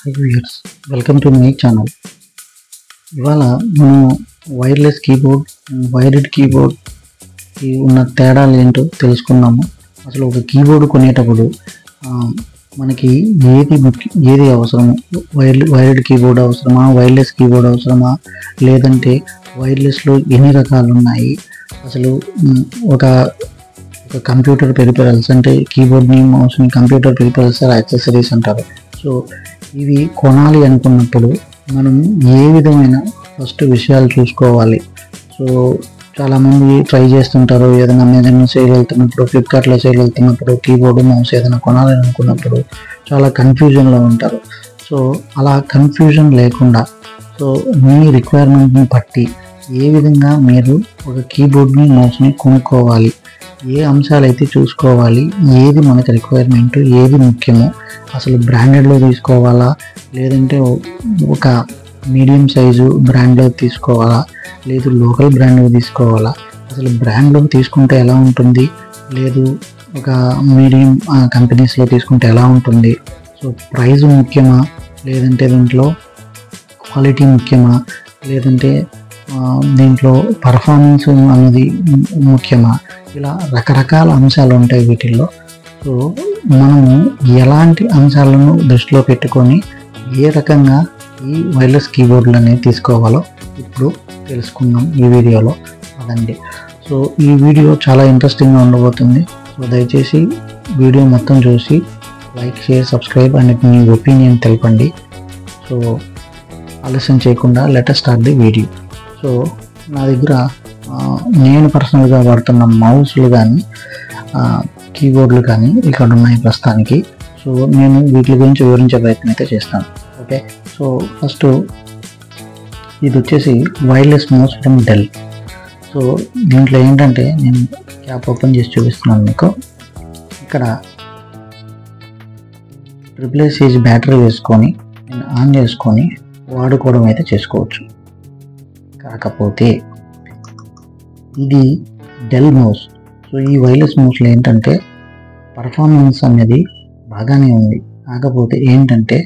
Hi viewers, welcome to my channel. ఇవాళ మనం wireless keyboard wired keyboard ఉన్న తేడాలు ఏంటో తెలుసుకున్నాము. అసలు ఒక కీబోర్డ్ కొనేటప్పుడు మనకి ఏది అవసరము, వైర్డ్ కీబోర్డ్ అవసరమా, వైర్లెస్ కీబోర్డ్ అవసరమా, లేదంటే వైర్లెస్లో ఎన్ని రకాలు ఉన్నాయి, అసలు ఒక కంప్యూటర్ పెరిఫెరల్స్ అంటే కీబోర్డ్ని మౌస్ని కంప్యూటర్ పెరిఫెరల్స్ యాక్సెసరీస్ అంటారు. సో ఇవి కొనాలి అనుకున్నప్పుడు మనం ఏ విధమైన ఫస్ట్ విషయాలు చూసుకోవాలి. సో చాలామంది ట్రై చేస్తుంటారు, ఏదైనా అమెజాన్ సేల్ వెళ్తున్నప్పుడు, ఫ్లిప్కార్ట్లో సేల్ వెళ్తున్నప్పుడు కీబోర్డు మౌస్ ఏదైనా కొనాలి అనుకున్నప్పుడు చాలా కన్ఫ్యూజన్లో ఉంటారు. సో అలా కన్ఫ్యూజన్ లేకుండా సో మీ రిక్వైర్మెంట్ని బట్టి ఏ విధంగా మీరు ఒక కీబోర్డ్ని మౌస్ని కొనుక్కోవాలి, ఏ అంశాలు అయితే చూసుకోవాలి, ఏది మనకి రిక్వైర్మెంట్, ఏది ముఖ్యమో, అసలు బ్రాండెడ్లో తీసుకోవాలా లేదంటే ఒక మీడియం సైజు బ్రాండ్లో తీసుకోవాలా లేదు లోకల్ బ్రాండ్లో తీసుకోవాలా, అసలు బ్రాండ్లో తీసుకుంటే ఎలా ఉంటుంది, లేదు ఒక మీడియం కంపెనీస్లో తీసుకుంటే ఎలా ఉంటుంది, సో ప్రైస్ ముఖ్యమా లేదంటే దీంట్లో క్వాలిటీ ముఖ్యమా, లేదంటే దీంట్లో పర్ఫార్మెన్స్ అనేది ముఖ్యమా, ఇలా రకరకాల అంశాలు ఉంటాయి వీటిల్లో. సో మనము ఎలాంటి అంశాలను దృష్టిలో పెట్టుకొని ఏ రకంగా ఈ వైర్లెస్ కీబోర్డులు అనేవి తీసుకోవాలో ఇప్పుడు తెలుసుకుందాం ఈ వీడియోలో. అదండి. సో ఈ వీడియో చాలా ఇంట్రెస్టింగ్గా ఉండబోతుంది. సో దయచేసి వీడియో మొత్తం చూసి like, share, subscribe and me opinion తెలపండి. సో ఆలస్యం చేయకుండా let us start the video. So నా దగ్గర నేను పర్సనల్గా వాడుతున్న మౌస్లు కానీ కీబోర్డులు కానీ ఇక్కడ ఉన్నాయి ప్రస్తుతానికి. సో నేను వీటి గురించి వివరించే ప్రయత్నం అయితే చేస్తాను. ఓకే, సో ఫస్ట్ ఇది వచ్చేసి wireless mouse from Dell. So దీంట్లో ఏంటంటే నేను క్యాప్ ఓపెన్ చేసి చూపిస్తున్నాను మీకు. ఇక్కడ AAA బ్యాటరీ వేసుకొని నేను ఆన్ చేసుకొని వాడుకోవడం అయితే చేసుకోవచ్చు. కాకపోతే ఇది డెల్ మౌస్. సో ఈ వైర్లెస్ మౌస్లో ఏంటంటే పర్ఫార్మెన్స్ అనేది బాగానే ఉంది. కాకపోతే ఏంటంటే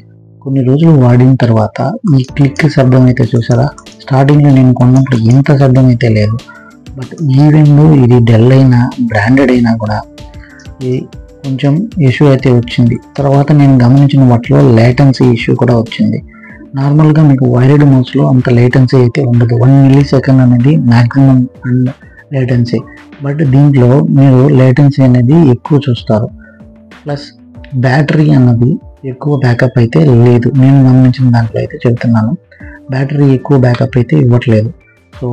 కొన్ని రోజులు వాడిన తర్వాత ఈ క్లిక్ శబ్దం అయితే చూసారా, స్టార్టింగ్లో నేను కొన్నప్పుడు ఇంత శబ్దం అయితే లేదు. బట్ ఈవెన్ ఇది డెల్ అయినా బ్రాండెడ్ అయినా కూడా ఇది కొంచెం ఇష్యూ అయితే వచ్చింది. తర్వాత నేను గమనించిన వాటిలో లేటెన్సీ ఇష్యూ కూడా వచ్చింది. నార్మల్గా మీకు వైర్డ్ మౌస్లో అంత లేటెన్సీ అయితే ఉండదు, 1 millisecond అనేది మ్యాక్సిమం లేటెన్సీ. బట్ దీంట్లో మీరు లేటెన్సీ అనేది ఎక్కువ చూస్తారు. ప్లస్ బ్యాటరీ అన్నది ఎక్కువ బ్యాకప్ అయితే లేదు. నేను గమనించిన దాంట్లో అయితే చెబుతున్నాను, బ్యాటరీ ఎక్కువ బ్యాకప్ అయితే ఇవ్వట్లేదు. సో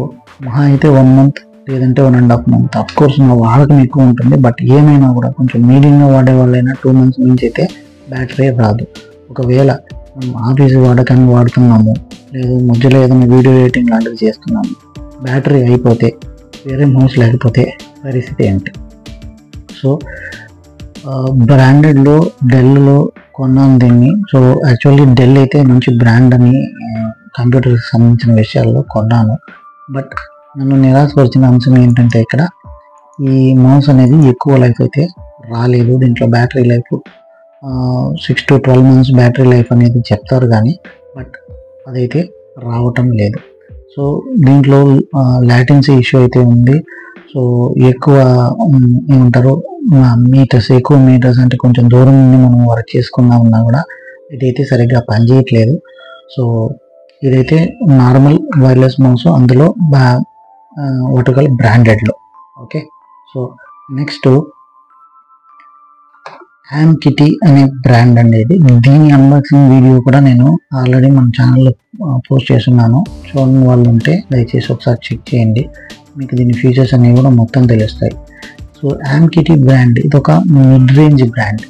మహా అయితే 1 month లేదంటే 1.5 months. అఫ్కోర్స్ నా వాడకం ఎక్కువ ఉంటుంది, బట్ ఏమైనా కూడా కొంచెం మీడియంగా వాడే వాళ్ళైనా 2 months నుంచి అయితే బ్యాటరీ రాదు. ఒకవేళ మనం ఆఫీస్ వాడకాన్ని వాడుతున్నాము, లేదు మధ్యలో ఏదైనా వీడియో ఎడిటింగ్ లాంటివి చేస్తున్నాము, బ్యాటరీ అయిపోతే వేరే మౌస్ లేకపోతే పరిస్థితి ఏంటి? సో బ్రాండెడ్లో డెల్లో కొన్నాను దీన్ని. సో యాక్చువల్లీ డెల్ అయితే మంచి బ్రాండ్ అని కంప్యూటర్కి సంబంధించిన విషయాల్లో కొన్నాను. బట్ నన్ను నిరాశపరిచిన అంశం ఏంటంటే ఇక్కడ ఈ మౌస్ అనేది ఎక్కువ లైఫ్ అయితే రాలేదు. దీంట్లో battery life 6 to 12 months battery life అనేది చెప్తారు కానీ బట్ అదైతే రావటం లేదు. సో దీంట్లో లాటెన్సీ ఇష్యూ అయితే ఉంది. సో ఎక్కువ ఏమంటారు ఎక్కువ మీటర్స్ అంటే కొంచెం దూరం నుండి మనం వర్క్ చేసుకున్నా ఉన్నా కూడా ఇదైతే సరిగ్గా పనిచేయట్లేదు. సో ఇదైతే నార్మల్ వైర్లెస్ మౌస్, అందులో వాటికల్ బ్రాండెడ్లో. ఓకే, సో నెక్స్ట్ హ్యామ్కిటీ అనే బ్రాండ్ అనేది, దీని అన్బాక్సింగ్ వీడియో కూడా నేను ఆల్రెడీ మన ఛానల్లో పోస్ట్ చేస్తున్నాను. చూడని వాళ్ళు ఉంటే దయచేసి ఒకసారి చెక్ చేయండి, మీకు దీని ఫీచర్స్ అనేవి కూడా మొత్తం తెలుస్తాయి. సో హ్యామ్కిటీ బ్రాండ్ ఇది ఒక మిడ్ రేంజ్ బ్రాండ్.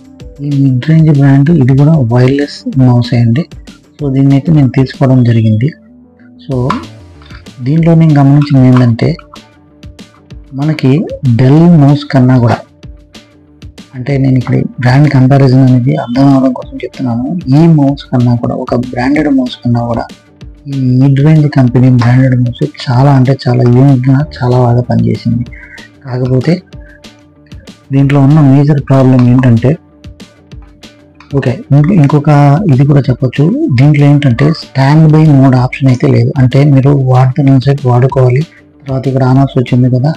ఈ మిడ్ రేంజ్ బ్రాండ్ ఇది కూడా వైర్లెస్ మౌస్ అండి. సో దీన్ని అయితే నేను తీసుకోవడం జరిగింది. సో దీంట్లో నేను గమనించింది ఏంటంటే మనకి డెల్ మౌస్ కన్నా కూడా, అంటే నేను ఇక్కడ బ్రాండ్ కంపారిజన్ అనేది అర్థం అవడం కోసం చెప్తున్నాను, ఈ మౌస్ కన్నా కూడా ఒక బ్రాండెడ్ మౌస్ కన్నా కూడా ఈ mid range company branded mouse చాలా అంటే చాలా యూనిక్గా చాలా బాగా పనిచేసింది. కాకపోతే దీంట్లో ఉన్న మేజర్ ప్రాబ్లం ఏంటంటే ఓకే, ఇంకొక ఇది కూడా చెప్పొచ్చు. దీంట్లో ఏంటంటే స్టాండ్ బై మోడ్ ఆప్షన్ అయితే లేదు. అంటే మీరు వాడుతున్నంతసేపు వాడుకోవాలి, తర్వాత ఇక్కడ ఆన్ ఆఫ్ వచ్చింది కదా,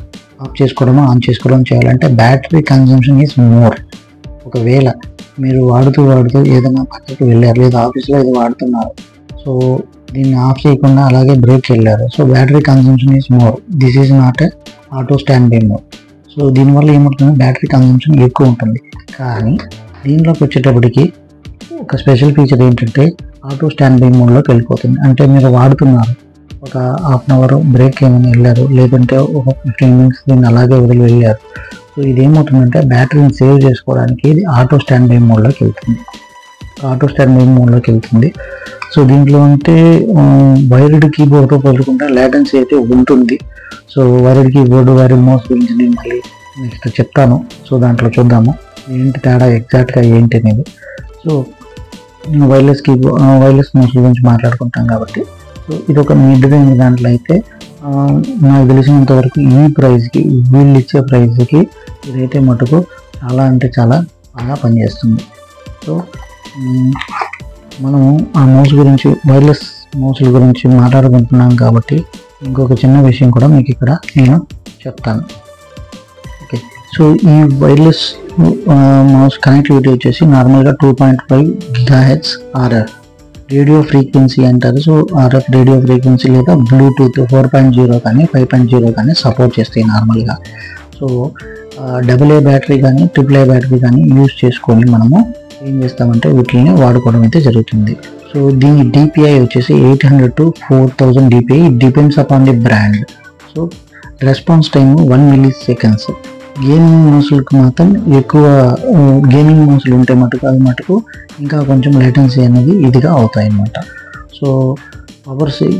ఆఫ్ చేసుకోవడము ఆన్ చేసుకోవడం చేయాలంటే బ్యాటరీ కన్జంప్షన్ ఈజ్ మోర్. ఒకవేళ మీరు వాడుతూ ఏదైనా పక్కకి వెళ్ళారు లేదా ఆఫీస్లో ఏదో వాడుతున్నారు, సో దీన్ని ఆఫ్ చేయకుండా అలాగే బ్రేక్ వెళ్ళారు, so battery consumption is more. This is not a auto stand by mod. So దీనివల్ల ఏమవుతుంది, బ్యాటరీ కన్జంప్షన్ ఎక్కువ ఉంటుంది. కానీ దీనిలోకి వచ్చేటప్పటికి ఒక స్పెషల్ ఫీచర్ ఏంటంటే ఆటో స్టాండ్ బై మోడ్లోకి వెళ్ళిపోతుంది. అంటే మీరు వాడుతున్నారు, ఒక హాఫ్ అన్ అవర్ బ్రేక్ ఏమైనా వెళ్ళారు, లేదంటే ఒక 15 minutes దీన్ని అలాగే వదిలి వెళ్ళారు, సో ఇది ఏమవుతుందంటే బ్యాటరీని సేవ్ చేసుకోవడానికి ఇది ఆటో స్టాండ్ బై మోడ్లోకి వెళ్తుంది. సో దీంట్లో అంటే వైర్డ్ కీబోర్డ్తో పోల్చుకుంటే లేటెన్సీ అయితే ఉంటుంది. So wired keyboard, wired mouse గురించి నేను మళ్ళీ నెక్స్ట్ చెప్తాను. సో దాంట్లో చూద్దాము ఏంటి తేడా ఎగ్జాక్ట్గా ఏంటి అనేది. సో వైర్లెస్ మౌస్ గురించి మాట్లాడుకుంటాం కాబట్టి, సో ఇది ఒక మిడ్ రేంజ్ దాంట్లో అయితే నాకు తెలిసినంత వరకు ఈ ప్రైస్కి, వీళ్ళు ఇచ్చే ప్రైస్కి ఇదైతే మటుకు చాలా అంటే చాలా బాగా పనిచేస్తుంది. సో మనము ఆ మౌస్ గురించి, వైర్లెస్ మౌస్ల గురించి మాట్లాడుకుంటున్నాం కాబట్టి ఇంకొక చిన్న విషయం కూడా మీకు ఇక్కడ నేను చెప్తాను. ఓకే, సో ఈ వైర్లెస్ మౌస్ కనెక్టివిటీ వచ్చేసి నార్మల్గా 2.5 GHz RF రేడియో ఫ్రీక్వెన్సీ అంటారు. సో RF రేడియో ఫ్రీక్వెన్సీ లేదా బ్లూటూత్ 4.0 కానీ 5.0 కానీ సపోర్ట్ చేస్తాయి నార్మల్గా. సో AA బ్యాటరీ కానీ AAA బ్యాటరీ కానీ యూజ్ చేసుకొని మనము ఏం చేస్తామంటే వీటిని వాడుకోవడం అయితే జరుగుతుంది. సో దీని DPI వచ్చేసి 800 to 4000 DPI, it depends upon the brand. So response time 1 milliseconds. Gaming మౌస్లకు మాత్రం ఎక్కువ, గేమింగ్ మౌస్లు ఉంటే మటుకు ఇంకా కొంచెం లేటెన్సీ అనేది ఇదిగా అవుతాయి అన్నమాట. సో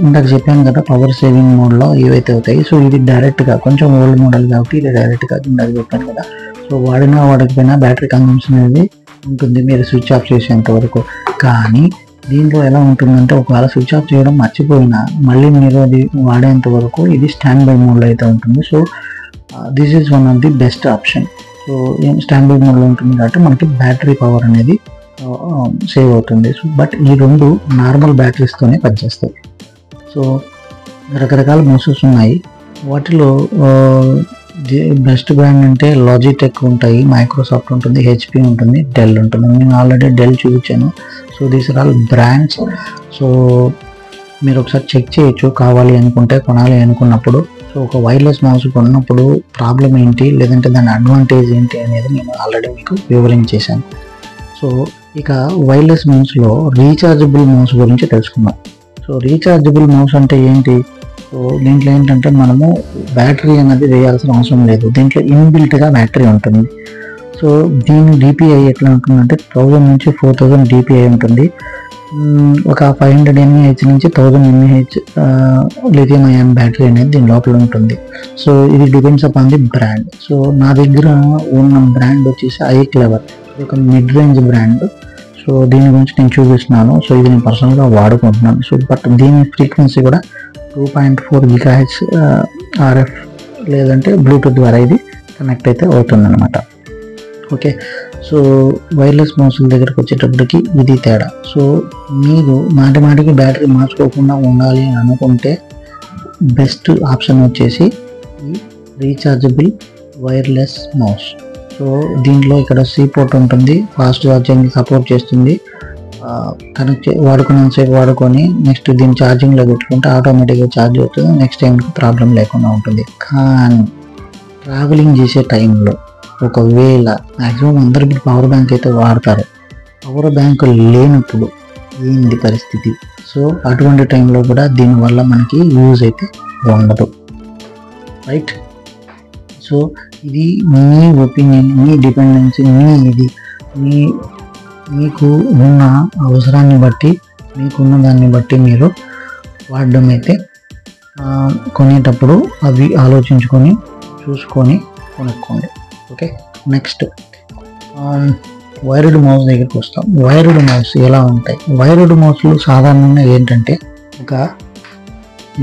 ఇందాక చెప్పాను కదా, పవర్ సేవింగ్ మోడ్లో ఏవైతే అవుతాయి. సో ఇది డైరెక్ట్గా కొంచెం ఓల్డ్ మోడల్ కాబట్టి ఇది డైరెక్ట్గా ఇందాక చెప్పాను కదా, సో వాడకపోయినా బ్యాటరీ కన్సంప్షన్ అనేది ఉంటుంది మీరు స్విచ్ ఆఫ్ చేసేంత వరకు. కానీ దీంట్లో ఎలా ఉంటుందంటే ఒకవేళ స్విచ్ ఆఫ్ చేయడం మర్చిపోయినా మళ్ళీ మీరు అది వాడేంత వరకు ఇది స్టాండ్ బై మోడ్లో అయితే ఉంటుంది. So this is one of the best option. So stand by మోడ్లో ఉంటుంది కాబట్టి మనకి బ్యాటరీ పవర్ అనేది సేవ్ అవుతుంది. సో బట్ ఈ రెండు నార్మల్ బ్యాటరీస్తోనే పనిచేస్తాయి. సో రకరకాల మౌసెస్ ఉన్నాయి, వాటిలో బెస్ట్ బ్రాండ్ అంటే లాజిటెక్ ఉంటాయి, మైక్రోసాఫ్ట్ ఉంటుంది, HP ఉంటుంది, డెల్ ఉంటుంది. నేను ఆల్రెడీ డెల్ చూపించాను. So these are all brands. So మీరు ఒకసారి చెక్ చేయొచ్చు కావాలి అనుకుంటే, కొనాలి అనుకున్నప్పుడు. సో ఒక వైర్లెస్ మౌస్ కొన్నప్పుడు ప్రాబ్లం ఏంటి, లేదంటే దాని అడ్వాంటేజ్ ఏంటి అనేది నేను ఆల్రెడీ మీకు వివరించేశాను. సో ఇక వైర్లెస్ మౌస్లో రీఛార్జబుల్ మౌస్ గురించి తెలుసుకుందాం. సో రీఛార్జబుల్ మౌస్ అంటే ఏంటి, సో దీంట్లో ఏంటంటే మనము బ్యాటరీ అనేది వేయాల్సిన అవసరం లేదు, దీంట్లో ఇన్బిల్ట్గా బ్యాటరీ ఉంటుంది. సో దీని DPI ఎట్లా ఉంటుందంటే 1000 నుంచి 4000 DPI ఉంటుంది. ఒక 500 mAh నుంచి 1000 mAh లిథియం అయాన్ బ్యాటరీ అనేది దీని లోపల ఉంటుంది. సో ఇది depends upon the brand. So నా దగ్గర ఉన్న బ్రాండ్ వచ్చేసి iClever, ఇది ఒక మిడ్ రేంజ్ బ్రాండ్. సో దీని గురించి నేను చూపిస్తున్నాను. సో ఇది నేను పర్సనల్గా వాడుకుంటున్నాను. సో బట్ దీని ఫ్రీక్వెన్సీ కూడా 2.4 GHz RF లేదంటే బ్లూటూత్ ద్వారా ఇది కనెక్ట్ అయితే అవుతుందన్నమాట. ఓకే, సో వైర్లెస్ మౌస్ల దగ్గరకు వచ్చేటప్పటికి ఇది తేడా. సో మీరు మాటికి బ్యాటరీ మార్చుకోకుండా ఉండాలి అని అనుకుంటే బెస్ట్ ఆప్షన్ వచ్చేసి ఈ రీఛార్జబుల్ వైర్లెస్ మౌస్. సో దీంట్లో ఇక్కడ C పోర్ట్ ఉంటుంది, ఫాస్ట్ ఛార్జింగ్ సపోర్ట్ చేస్తుంది. కనెక్ట్ వాడుకున్నంతసేపు వాడుకొని నెక్స్ట్ దీన్ని ఛార్జింగ్లో పెట్టుకుంటే ఆటోమేటిక్గా ఛార్జ్ అవుతుంది, నెక్స్ట్ టైంకి ప్రాబ్లం లేకుండా ఉంటుంది. కానీ ట్రావెలింగ్ చేసే టైంలో ఒకవేళ మ్యాక్సిమం అందరూ ఇప్పుడు పవర్ బ్యాంక్ అయితే వాడతారు, పవర్ బ్యాంక్ లేనప్పుడు ఏంది పరిస్థితి. సో అటువంటి టైంలో కూడా దీనివల్ల మనకి యూజ్ అయితే ఉండదు, రైట్. సో ఇది మీ ఒపీనియన్, మీ డిపెండెన్సీ, మీకు ఉన్న అవసరాన్ని బట్టి, మీకున్న దాన్ని బట్టి మీరు వాడడం అయితే కొనేటప్పుడు అవి ఆలోచించుకొని చూసుకొని కొనుక్కోండి. ఓకే, నెక్స్ట్ వైర్డ్ మౌస్ దగ్గరికి వస్తాం. వైర్డ్ మౌస్ ఎలా ఉంటాయి? వైర్డ్ మౌస్లు సాధారణంగా ఏంటంటే ఒక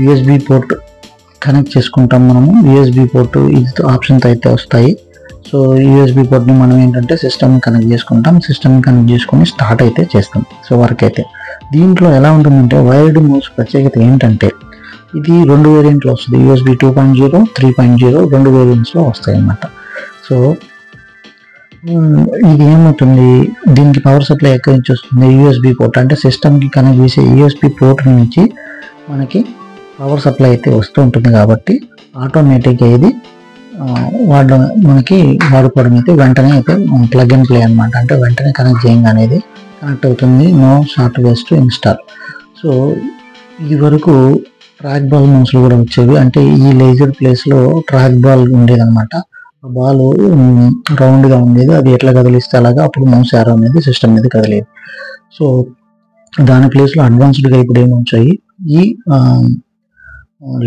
USB పోర్ట్ కనెక్ట్ చేసుకుంటాం మనము. USB పోర్ట్ ఇది ఆప్షన్స్ అయితే వస్తాయి. సో సో యూఎస్బి పోర్ట్ని మనం ఏంటంటే సిస్టమ్ కనెక్ట్ చేసుకుంటాం, సిస్టమ్ కనెక్ట్ చేసుకొని స్టార్ట్ అయితే చేస్తాం. సో వర్క్ అయితే దీంట్లో ఎలా ఉంటుందంటే వైర్డ్ మౌస్ ప్రత్యేకత ఏంటంటే ఇది 2 వేరియంట్లో వస్తుంది. యూఎస్బి 2.0, 3.0 2 వేరియంట్స్లో వస్తాయి అన్నమాట. సో ఇది ఏమవుతుంది, దీనికి పవర్ సప్లై ఎక్కడి నుంచి వస్తుంది, యూఎస్బి పోర్ట్ అంటే సిస్టమ్కి కనెక్ట్ చేసే యూఎస్బి పోర్ట్ నుంచి మనకి పవర్ సప్లై అయితే వస్తూ ఉంటుంది. కాబట్టి ఆటోమేటిక్గా ఇది మనకి వాడుకోవడం అయితే వెంటనే అయితే ప్లగ్ అండ్ ప్లే అనమాట. అంటే వెంటనే కనెక్ట్ చేయంగా అనేది కనెక్ట్ అవుతుంది, no softwares to install. So ఇది వరకు ట్రాక్ బాల్ మౌస్లు కూడా వచ్చేవి. అంటే ఈ లేజర్ ప్లేస్లో ట్రాక్ బాల్ ఉండేది అనమాట. ఆ బాల్ రౌండ్గా ఉండేది, అది ఎట్లా కదిలిస్తే అలాగా అప్పుడు మౌస్ యారో అనేది సిస్టమ్ మీద కదిలేదు. సో దాని ప్లేస్లో అడ్వాన్స్డ్గా ఇప్పుడు ఏమి వచ్చాయి, ఈ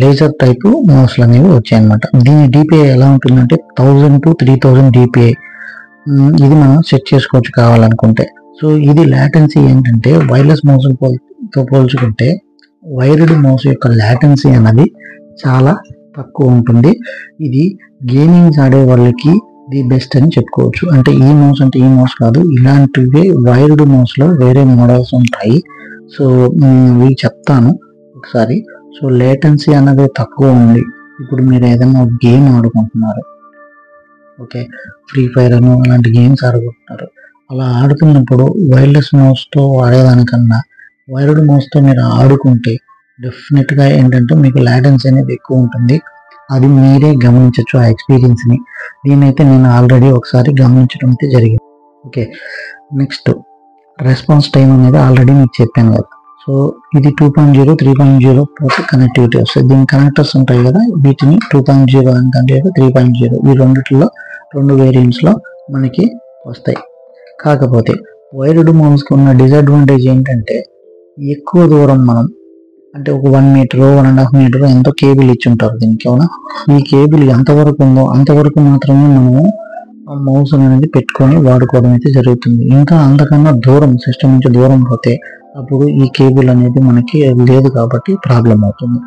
లేజర్ టైప్ మౌస్లు అనేవి వచ్చాయి అనమాట. దీని డిపిఐ ఎలా ఉంటుందంటే 1000 to 3000 డిపిఐ. ఇది మనం సెట్ చేసుకోవచ్చు కావాలనుకుంటే. సో ఇది లాటెన్సీ ఏంటంటే వైర్లెస్ మౌస్తో పోల్చుకుంటే వైర్డ్ మౌస్ యొక్క లాటెన్సీ అన్నది చాలా తక్కువ ఉంటుంది. ఇది గేమింగ్స్ ఆడే వాళ్ళకి ది బెస్ట్ అని చెప్పుకోవచ్చు. అంటే ఈ మౌస్ అంటే ఈ మౌస్ కాదు, ఇలాంటివి వైర్డ్ మౌస్లో వేరే మోడల్స్ ఉంటాయి. సో ఇవి చెప్తాను ఒకసారి. సో లేటెన్సీ అన్నది తక్కువ ఉంది. ఇప్పుడు మీరు ఏదైనా గేమ్ ఆడుకుంటున్నారు, ఓకే, ఫ్రీ ఫైర్ అని అలాంటి గేమ్స్ ఆడుకుంటున్నారు. అలా ఆడుతున్నప్పుడు వైర్లెస్ మౌస్తో ఆడేదానికన్నా వైర్డ్ మౌస్తో మీరు ఆడుకుంటే డెఫినెట్గా ఏంటంటే మీకు లాటెన్సీ అనేది ఎక్కువ ఉంటుంది. అది మీరే గమనించవచ్చు ఆ ఎక్స్పీరియన్స్ని. దీనైతే నేను ఆల్రెడీ ఒకసారి గమనించడం అయితే జరిగింది. ఓకే, నెక్స్ట్ రెస్పాన్స్ టైం అనేది ఆల్రెడీ మీకు చెప్పాను కదా. సో ఇది 2.0, 3.0 పోతే కనెక్టివిటీ వస్తుంది. దీని కనెక్టర్స్ ఉంటాయి కదా, వీటిని 2.0 అంటే 3.0 ఈ రెండిట్లో 2 వేరియంట్స్లో మనకి వస్తాయి. కాకపోతే వైర్డ్ మౌస్కి ఉన్న డిసడ్వాంటేజ్ ఏంటంటే ఎక్కువ దూరం మనం అంటే ఒక 1 మీటర్ 1.5 మీటర్ ఎంతో కేబుల్ ఇచ్చి ఉంటారు దీనికి. అవునా, ఈ కేబుల్ ఎంతవరకు ఉందో అంతవరకు మాత్రమే మనము మౌస్ అనేది పెట్టుకొని వాడుకోవడం అయితే జరుగుతుంది. ఇంకా అంతకన్నా దూరం సిస్టమ్ నుంచి దూరం పోతే అప్పుడు ఈ కేబుల్ అనేది మనకి లేదు కాబట్టి ప్రాబ్లం అవుతుంది.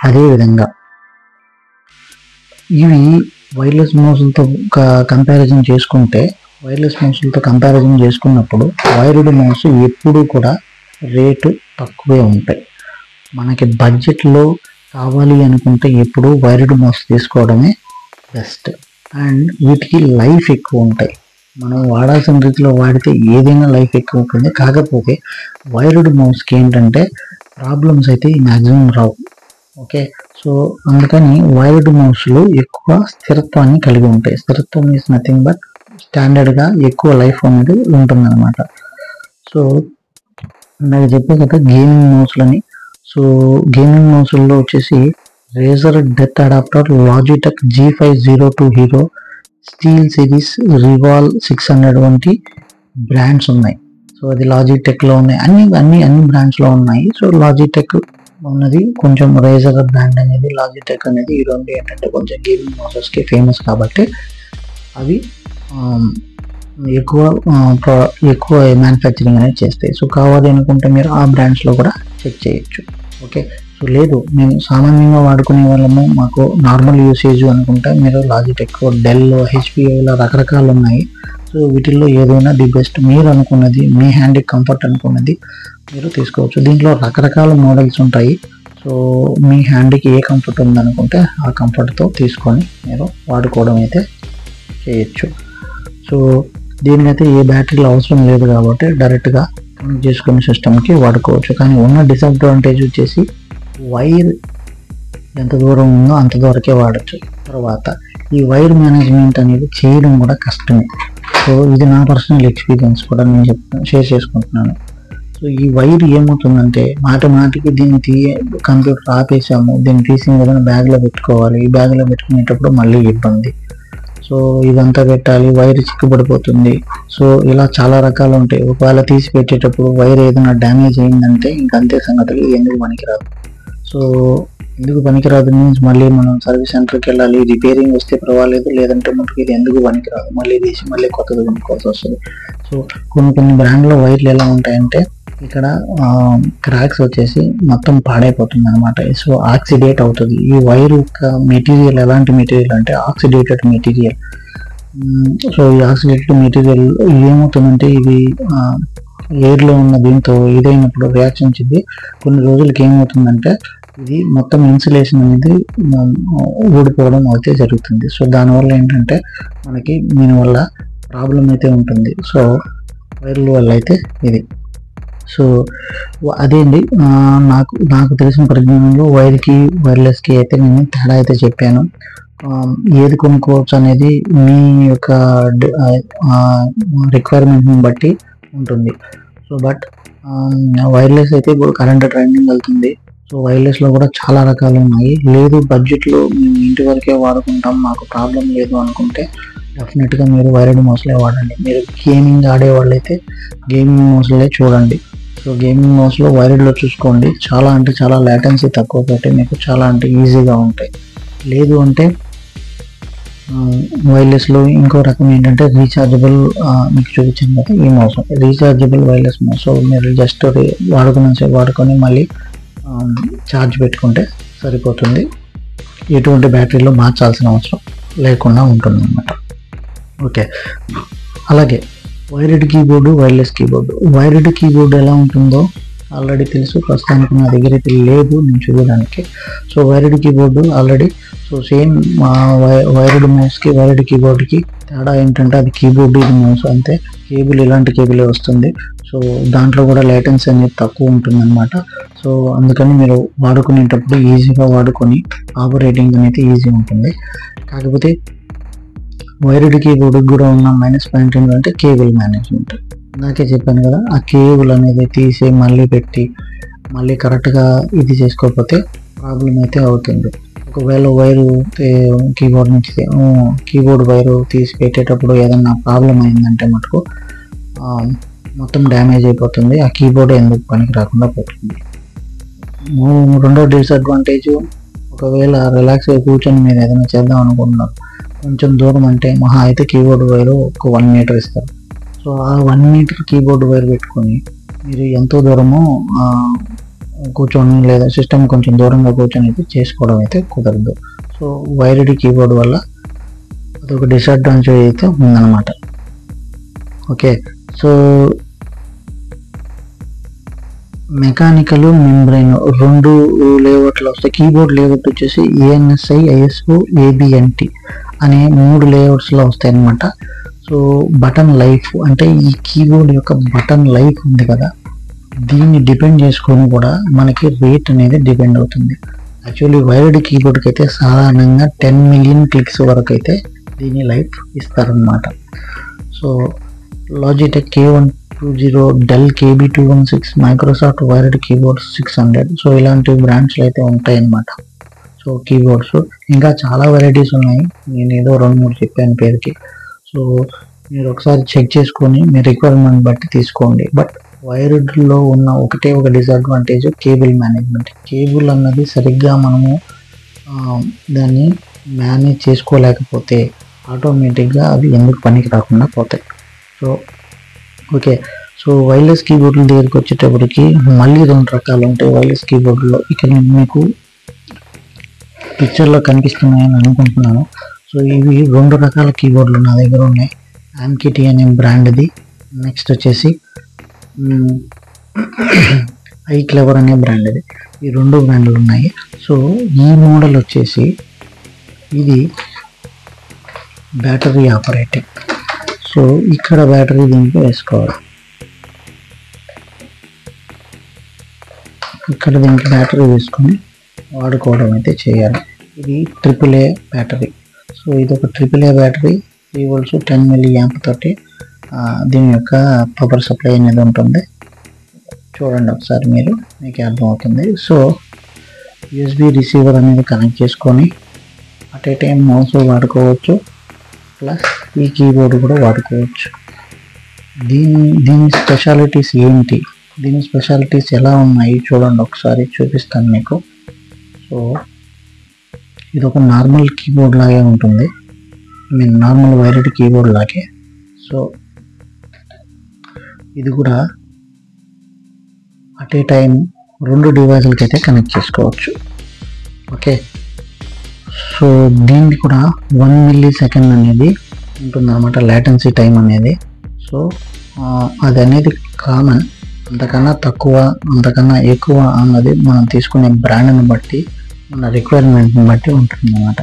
అదేవిధంగా ఇవి వైర్లెస్ మౌస్లతో కంపారిజన్ చేసుకున్నప్పుడు వైర్డ్ మౌస్ ఎప్పుడూ కూడా రేటు తక్కువే ఉంటాయి. మనకి బడ్జెట్లో కావాలి అనుకుంటే ఎప్పుడు వైర్డ్ మౌస్ తీసుకోవడమే బెస్ట్. అండ్ వీటికి లైఫ్ ఎక్కువ ఉంటాయి. మనం వాడాల్సిన రీతిలో వాడితే ఏదైనా లైఫ్ ఎక్కువ ఉంటుంది. కాకపోతే వైర్డ్ మౌస్కి ఏంటంటే ప్రాబ్లమ్స్ అయితే మ్యాక్సిమం రావు. ఓకే, సో అందుకని వైర్డ్ మౌస్లు ఎక్కువ స్థిరత్వాన్ని కలిగి ఉంటాయి. స్థిరత్వం ఈజ్ నథింగ్ బట్ స్టాండర్డ్గా ఎక్కువ లైఫ్ అనేది ఉంటుందన్నమాట. సో నాకు చెప్పే కదా గేమింగ్ మౌస్లని. సో గేమింగ్ మౌస్ల్లో వచ్చేసి Razer death adapter, Logitech G502 hero, steel series, Rival 600 వంటి బ్రాండ్స్ ఉన్నాయి. సో అది లాజిటెక్లో ఉన్నాయి, అన్ని బ్రాండ్స్లో ఉన్నాయి. సో లాజిటెక్ ఉన్నది కొంచెం రేజర్ బ్రాండ్ అనేది, లాజిటెక్ అనేది ఈ రెండు ఏంటంటే కొంచెం గేమింగ్ మౌసెస్కి ఫేమస్ కాబట్టి అవి ఎక్కువ మ్యానుఫ్యాక్చరింగ్ అనేది చేస్తాయి. సో కావాలి అనుకుంటే మీరు ఆ బ్రాండ్స్లో కూడా చెక్ చేయొచ్చు. ఓకే, సో లేదు మేము సామాన్యంగా వాడుకునే వాళ్ళము, మాకు నార్మల్ యూసేజ్ అనుకుంటే మీరు లాజిటెక్, డెల్, HP ఇలా రకరకాలు ఉన్నాయి. సో వీటిల్లో ఏదైనా ది బెస్ట్ మీరు అనుకున్నది, మీ హ్యాండ్కి కంఫర్ట్ అనుకున్నది మీరు తీసుకోవచ్చు. దీంట్లో రకరకాల మోడల్స్ ఉంటాయి. సో మీ హ్యాండ్కి ఏ కంఫర్ట్ ఉందనుకుంటే ఆ కంఫర్ట్తో తీసుకొని మీరు వాడుకోవడం అయితే చేయొచ్చు. సో దీనికైతే ఏ బ్యాటరీలు అవసరం లేదు కాబట్టి డైరెక్ట్గా కనెక్ట్ చేసుకునే సిస్టమ్కి వాడుకోవచ్చు. కానీ ఉన్న డిసడ్వాంటేజ్ వచ్చేసి వైర్ ఎంత దూరం ఉందో అంత దూరకే వాడచ్చు. తర్వాత ఈ వైర్ మేనేజ్మెంట్ అనేది చేయడం కూడా కష్టమే. సో ఇది నా పర్సనల్ ఎక్స్పీరియన్స్ కూడా నేను షేర్ చేసుకుంటున్నాను. సో ఈ వైర్ ఏమవుతుందంటే మాటికి దీన్ని కంప్యూటర్ ఆపేసాము, దీన్ని తీసి ఏదైనా బ్యాగ్లో పెట్టుకోవాలి. ఈ బ్యాగ్లో పెట్టుకునేటప్పుడు మళ్ళీ ఇబ్బంది. సో ఇదంతా పెట్టాలి, వైర్ చిక్కుపడిపోతుంది. సో ఇలా చాలా రకాలు ఉంటాయి. ఒకవేళ తీసి పెట్టేటప్పుడు వైర్ ఏదైనా డ్యామేజ్ అయిందంటే ఇంకంతే సంగతులు, ఎందుకు పనికిరాదు. సో ఎందుకు పనికిరాదు మీన్స్ మళ్ళీ మనం సర్వీస్ సెంటర్కి వెళ్ళాలి, రిపేరింగ్ వస్తే పర్వాలేదు, లేదంటే మనకి ఇది ఎందుకు పనికిరాదు, మళ్ళీ తీసి మళ్ళీ కొత్తది కొనుక్కోవాల్సి వస్తుంది. సో కొన్ని బ్రాండ్లో వైర్లు ఎలా ఉంటాయంటే ఇక్కడ క్రాక్స్ వచ్చేసి మొత్తం పాడైపోతుంది అనమాట. సో ఆక్సిడేట్ అవుతుంది. ఈ వైర్ యొక్క మెటీరియల్ ఎలాంటి మెటీరియల్ అంటే ఆక్సిడేటెడ్ మెటీరియల్. సో ఈ ఆసిలేటెడ్ మెటీరియల్ ఏమవుతుందంటే ఇది ఎయిర్లో ఉన్న దీంతో ఏదైనప్పుడు రియాక్షన్ ఇచ్చింది. కొన్ని రోజులకి ఏమవుతుందంటే ఇది మొత్తం ఇన్సులేషన్ అనేది ఊడిపోవడం అయితే జరుగుతుంది. సో దానివల్ల ఏంటంటే మనకి దీనివల్ల ప్రాబ్లం అయితే ఉంటుంది. సో వైర్ల వల్ల అయితే ఇది. సో అదే అండి, నాకు తెలిసిన పరిజ్ఞానంలో వైర్కి వైర్లెస్కి అయితే నేను తేడా అయితే చెప్పాను. ఏది కొనుక్కోవచ్చు అనేది మీ యొక్క రిక్వైర్మెంట్ని బట్టి ఉంటుంది. సో బట్ వైర్లెస్ అయితే ఇప్పుడు కరెంట్ ట్రైనింగ్ వెళ్తుంది. సో వైర్లెస్లో కూడా చాలా రకాలు ఉన్నాయి. లేదు బడ్జెట్లో మేము ఇంటి వరకే వాడుకుంటాం, మాకు ప్రాబ్లం లేదు అనుకుంటే డెఫినెట్గా మీరు వైర్డ్ మౌస్లే వాడండి. మీరు గేమింగ్ ఆడే వాళ్ళైతే గేమింగ్ మౌస్లే చూడండి. సో గేమింగ్ మౌస్లో వైర్డ్లో చూసుకోండి, చాలా అంటే చాలా లాటెన్సీ తక్కువ పెట్టి మీకు చాలా అంటే ఈజీగా ఉంటాయి. లేదు అంటే వైర్లెస్లో ఇంకో రకం ఏంటంటే రీఛార్జబుల్, మీకు చూపించాను కదా ఈ mouse, rechargeable wireless mouse. So మీరు జస్ట్ వాడుకొని మళ్ళీ ఛార్జ్ పెట్టుకుంటే సరిపోతుంది. ఎటువంటి బ్యాటరీలో మార్చాల్సిన అవసరం లేకుండా ఉంటుంది అన్నమాట. ఓకే, అలాగే wired keyboard, wireless keyboard. Wired keyboard ఎలా ఉంటుందో ఆల్రెడీ తెలుసు, ప్రస్తుతానికి నా దగ్గర అయితే లేదు నేను చూడడానికి. So wired keyboard already, so same wired మౌస్కి వైర్డ్ కీబోర్డ్కి తేడా ఏంటంటే అది కీబోర్డు, ఇది మౌస్ అంతే. కేబుల్ ఇలాంటి కేబులే వస్తుంది. సో దాంట్లో కూడా లేటెన్సీ అనేది తక్కువ ఉంటుంది అనమాట. సో అందుకని మీరు వాడుకునేటప్పుడు ఈజీగా వాడుకొని ఆపరేటింగ్ అనేది ఈజీ ఉంటుంది. కాకపోతే వైర్డ్ కీబోర్డ్కి కూడా ఉన్న మైనస్ పాయింట్ ఏంటంటే కేబుల్ మేనేజ్మెంట్. నాకే చెప్పాను కదా, ఆ కేబుల్ అనేది తీసి మళ్ళీ పెట్టి మళ్ళీ కరెక్ట్గా ఇది చేసుకోకపోతే ప్రాబ్లం అయితే అవుతుంది. ఒకవేళ వైరు కీబోర్డ్ నుంచి కీబోర్డ్ వైరు తీసి పెట్టేటప్పుడు ఏదన్నా ప్రాబ్లం అయిందంటే మటుకు మొత్తం డ్యామేజ్ అయిపోతుంది, ఆ కీబోర్డ్ ఎందుకు పనికి రాకుండా పోతుంది. రెండో డిసడ్వాంటేజ్, ఒకవేళ రిలాక్స్ అయి కూర్చొని మీరు ఏదైనా చేద్దాం అనుకుంటున్నారు, కొంచెం దూరం అంటే మహా అయితే కీబోర్డ్ వైరు ఒక 1 మీటర్ ఇస్తారు. సో ఆ 1 మీటర్ కీబోర్డ్ వైర్ పెట్టుకొని మీరు ఎంతో దూరము కూర్చొని లేదా సిస్టమ్ కొంచెం దూరంగా కూర్చొని అయితే చేసుకోవడం అయితే కుదరదు. సో వైర్డ్ కీబోర్డ్ వల్ల అదొక డిసడ్వాంటేజ్ అయితే ఉందన్నమాట. ఓకే, సో మెకానికల్ మెంబ్రెయిన్ 2 లేఅవుట్లు వస్తాయి. కీబోర్డ్ లేఅవుట్ వచ్చేసి ANSI, ISO, ABNT అనే 3 లేఅవుట్స్లో వస్తాయి అన్నమాట. సో బటన్ లైఫ్ అంటే ఈ కీబోర్డ్ యొక్క బటన్ లైఫ్ ఉంది కదా, దీన్ని డిపెండ్ చేసుకొని కూడా మనకి రేట్ అనేది డిపెండ్ అవుతుంది. యాక్చువల్లీ వైర్డ్ కీబోర్డ్కి అయితే సాధారణంగా 10 మిలియన్ క్లిక్స్ వరకు అయితే దీని లైఫ్ ఇస్తారనమాట. So Logitech K120, Dell KB216, Microsoft wired keyboard 600. So ఇలాంటి బ్రాండ్స్లో అయితే ఉంటాయి అన్నమాట. సో కీబోర్డ్స్ ఇంకా చాలా వెరైటీస్ ఉన్నాయి, నేను ఏదో 2-3 చెప్పాను పేరుకి. సో మీరు ఒకసారి చెక్ చేసుకొని మీ రిక్వైర్మెంట్ బట్టి తీసుకోండి. బట్ వైర్డ్లో ఉన్న ఒకటే ఒక డిసడ్వాంటేజ్ కేబుల్ మేనేజ్మెంట్. కేబుల్ అన్నది సరిగ్గా మనము దాన్ని మేనేజ్ చేసుకోలేకపోతే ఆటోమేటిక్గా అవి ఎందుకు పనికి రాకుండా పోతాయి. సో ఓకే, సో వైర్లెస్ కీబోర్డుల దగ్గరికి వచ్చేటప్పటికి మళ్ళీ 2 రకాలు ఉంటాయి వైర్లెస్ కీబోర్డులో. ఇక్కడ నేను మీకు పిక్చర్లో కనిపిస్తున్నాయని అనుకుంటున్నాను. సో ఇవి 2 రకాల కీబోర్డులు నా దగ్గర ఉన్నాయి. ఆమ్కిటీ అనే బ్రాండ్ది, నెక్స్ట్ వచ్చేసి iClever అనే బ్రాండ్ది. ఈ 2 బ్రాండ్లు ఉన్నాయి. సో ఈ మోడల్ వచ్చేసి ఇది బ్యాటరీ ఆపరేటింగ్. సో ఇక్కడ బ్యాటరీ దీనికి వేసుకోవాలి, ఇక్కడ దీనికి బ్యాటరీ వేసుకొని వాడుకోవడం అయితే చేయాలి. ఇది AAA బ్యాటరీ. సో ఇది ఒక AAA బ్యాటరీ, 3 volts 10 mAh తోటి దీని యొక్క పవర్ సప్లై అనేది ఉంటుంది. చూడండి ఒకసారి మీకు అర్థమవుతుంది. సో USB రిసీవర్ అనేది కనెక్ట్ చేసుకొని అట్ ఏ టైం మౌస్ వాడుకోవచ్చు, ప్లస్ ఈ కీబోర్డ్ కూడా వాడుకోవచ్చు. దీని స్పెషాలిటీస్ ఏంటి, దీని స్పెషాలిటీస్ ఎలా ఉన్నాయి చూడండి ఒకసారి చూపిస్తాను మీకు. సో ఇది ఒక నార్మల్ కీబోర్డ్ లాగే ఉంటుంది, నార్మల్ వైర్డ్ కీబోర్డ్ లాగే. సో ఇది కూడా అట్ ఏ టైం 2 డివైజులకి అయితే కనెక్ట్ చేసుకోవచ్చు. ఓకే, సో దీన్ని కూడా 1 millisecond అనేది ఉంటుందన్నమాట లాటెన్సీ టైం అనేది. సో అది అనేది కామన్. అంతకన్నా తక్కువ అంతకన్నా ఎక్కువ అన్నది మనం తీసుకునే బ్రాండ్ని బట్టి మన రిక్వైర్మెంట్ని బట్టి ఉంటుందన్నమాట.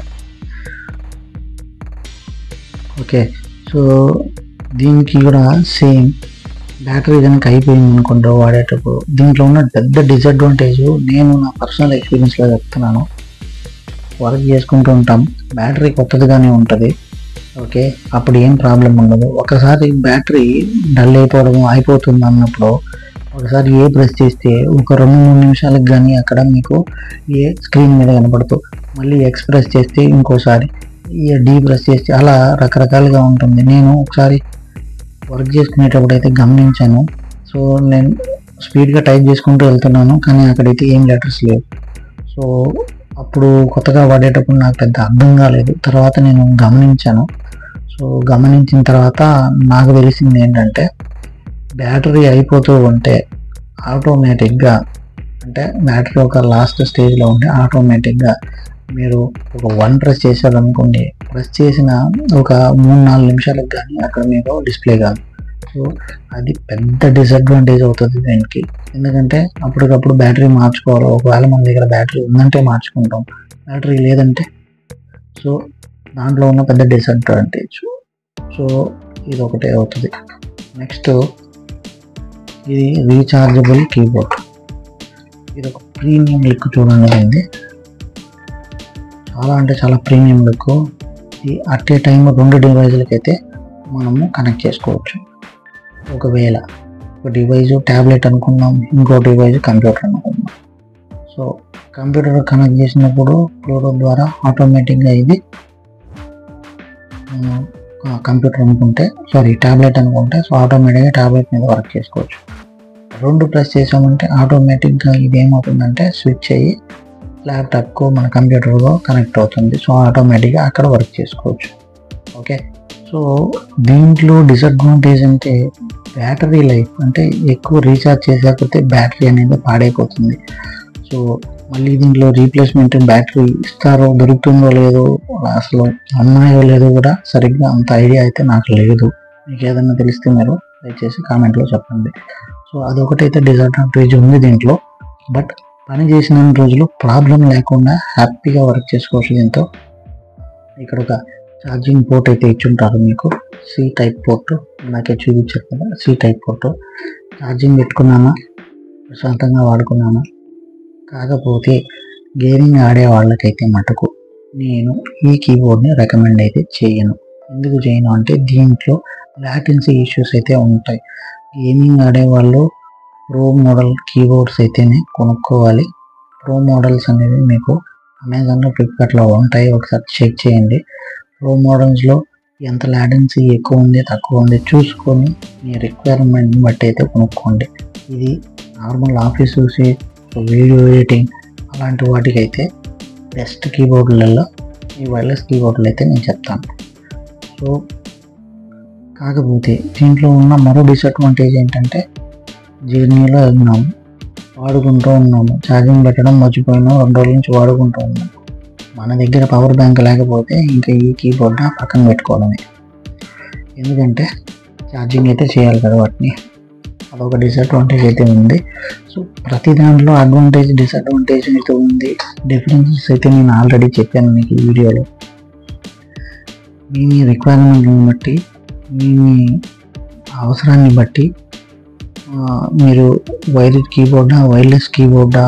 ఓకే, సో దీనికి కూడా సేమ్ బ్యాటరీ కనుక అయిపోయింది అనుకుంటూ వాడేటప్పుడు దీంట్లో ఉన్న పెద్ద డిసడ్వాంటేజ్ నేను నా పర్సనల్ ఎక్స్పీరియన్స్లో చెప్తున్నాను. వర్క్ చేసుకుంటూ ఉంటాం, బ్యాటరీ కొత్తదిగానే ఉంటుంది. ఓకే, అప్పుడు ఏం ప్రాబ్లం ఉండదు. ఒకసారి బ్యాటరీ డల్ అయిపోతుంది అన్నప్పుడు ఒకసారి ఏ ప్రెస్ చేస్తే ఒక 2-3 నిమిషాలకు కానీ అక్కడ మీకు ఏ స్క్రీన్ మీద కనపడుతూ, మళ్ళీ ఎక్స్ప్రెస్ చేస్తే ఇంకోసారి డీ ప్రెస్ చేస్తే అలా రకరకాలుగా ఉంటుంది. నేను ఒకసారి వర్క్ చేసుకునేటప్పుడు అయితే గమనించాను. సో నేను స్పీడ్గా టైప్ చేసుకుంటూ వెళ్తున్నాను, కానీ అక్కడైతే ఏం లెటర్స్ లేవు. సో అప్పుడు కొత్తగా వాడేటప్పుడు నాకు పెద్ద అర్థం కాలేదు. తర్వాత నేను గమనించాను. సో గమనించిన తర్వాత నాకు తెలిసింది ఏంటంటే, బ్యాటరీ అయిపోతూ ఉంటే ఆటోమేటిక్గా, అంటే బ్యాటరీ ఒక లాస్ట్ స్టేజ్లో ఉంటే ఆటోమేటిక్గా మీరు ఒక 1 ప్రెస్ చేశారనుకోండి, ప్రెస్ చేసిన ఒక 3-4 నిమిషాలకు కానీ అక్కడ మీకు డిస్ప్లే కాదు. సో అది పెద్ద డిసడ్వాంటేజ్ అవుతుంది దీనికి. ఎందుకంటే అప్పటికప్పుడు బ్యాటరీ మార్చుకోవాలి. ఒకవేళ మన దగ్గర బ్యాటరీ ఉందంటే మార్చుకుంటాం, బ్యాటరీ లేదంటే సో దాంట్లో ఉన్న పెద్ద డిసడ్వాంటేజ్. సో ఇది ఒకటే అవుతుంది. నెక్స్ట్ ఇది రీఛార్జబుల్ కీబోర్డ్. ఇది ఒక ప్రీమియం లుక్ చూడండి. ఇది చాలా అంటే చాలా ప్రీమియం లుక్. ఇది అట్ ఏ టైం 2 డివైజులకి అయితే మనము కనెక్ట్ చేసుకోవచ్చు. ఒకవేళ ఒక డివైజ్ ట్యాబ్లెట్ అనుకున్నాం, ఇంకో డివైజ్ కంప్యూటర్ అనుకున్నాం. సో కంప్యూటర్ కనెక్ట్ చేసినప్పుడు బ్లూటూత్ ద్వారా ఆటోమేటిక్గా ఇది కంప్యూటర్ అనుకుంటే ట్యాబ్లెట్ అనుకుంటే సో ఆటోమేటిక్గా ట్యాబ్లెట్ మీద వర్క్ చేసుకోవచ్చు. 2 ప్రెస్ చేసామంటే ఆటోమేటిక్గా ఇది ఏమవుతుందంటే స్విచ్ అయ్యి ల్యాప్టాప్కు మన కంప్యూటర్లో కనెక్ట్ అవుతుంది. సో ఆటోమేటిక్గా అక్కడ వర్క్ చేసుకోవచ్చు. ఓకే, సో దీంట్లో డిసడ్వాంటేజ్ అంటే బ్యాటరీ లైఫ్. అంటే ఎక్కువ రీఛార్జ్ చేసేకపోతే బ్యాటరీ అనేది పాడైపోతుంది. సో మళ్ళీ దీంట్లో రీప్లేస్మెంట్ బ్యాటరీ ఇస్తారో దొరుకుతుందో లేదో, అసలు ఉన్నాయో లేదో కూడా సరిగ్గా అంత ఐడియా అయితే నాకు లేదు. మీకు ఏదైనా తెలిస్తే మీరు దయచేసి కామెంట్లో చెప్పండి. సో అదొకటైతే డిసడ్వాంటేజ్ ఉంది దీంట్లో. బట్ పని చేసిన రోజులు ప్రాబ్లం లేకుండా హ్యాపీగా వర్క్ చేసుకోవచ్చు దీంతో. ఇక్కడ ఒక ఛార్జింగ్ పోర్ట్ అయితే ఇచ్చుంటారు మీకు, సి టైప్ పోర్ట్. నాకే చూపించారు కదా, సి టైప్ పోర్ట్. ఛార్జింగ్ పెట్టుకున్నామా, ప్రశాంతంగా వాడుకున్నామా. కాకపోతే గేమింగ్ ఆడే వాళ్ళకైతే మటుకు నేను ఈ కీబోర్డ్ని రికమెండ్ అయితే చేయను. ఎందుకు చేయను అంటే దీంట్లో లాటెన్సీ ఇష్యూస్ అయితే ఉంటాయి. గేమింగ్ ఆడేవాళ్ళు ప్రో మోడల్ కీబోర్డ్స్ అయితేనే కొనుక్కోవాలి. ప్రో మోడల్స్ అనేవి మీకు అమెజాన్లో, ఫ్లిప్కార్ట్లో ఉంటాయి, ఒకసారి చెక్ చేయండి. ప్రో మోడల్స్లో ఎంత లాటెన్సీ ఎక్కువ ఉంది తక్కువ ఉంది చూసుకొని మీ రిక్వైర్మెంట్ని బట్టి అయితే కొనుక్కోండి. ఇది normal office usage, video editing అలాంటి వాటికి అయితే బెస్ట్ కీబోర్డులలో ఈ వైర్లెస్ కీబోర్డులు అయితే నేను చెప్తాను. సో కాకపోతే దీంట్లో ఉన్న మరో డిసడ్వాంటేజ్ ఏంటంటే, జర్నీలో ఉన్నాము, వాడుకుంటూ ఉన్నాము, ఛార్జింగ్ పెట్టడం మర్చిపోయినా 2 రోజుల నుంచి వాడుకుంటూ ఉన్నాము. మన దగ్గర పవర్ బ్యాంక్ లేకపోతే ఇంకా ఈ కీబోర్డ్ పక్కన పెట్టుకోవడమే. ఎందుకంటే ఛార్జింగ్ అయితే చేయాలి కదా వాటిని. అదొక డిసడ్వాంటేజ్ అయితే ఉంది. సో ప్రతి దాంట్లో అడ్వాంటేజ్ డిసడ్వాంటేజ్ అయితే ఉంది. డిఫరెన్సెస్ అయితే నేను ఆల్రెడీ చెప్పాను మీకు ఈ వీడియోలో. మీ రిక్వైర్మెంట్ని బట్టి, మీ అవసరాన్ని బట్టి మీరు వైర్డ్ కీబోర్డా, వైర్లెస్ కీబోర్డా,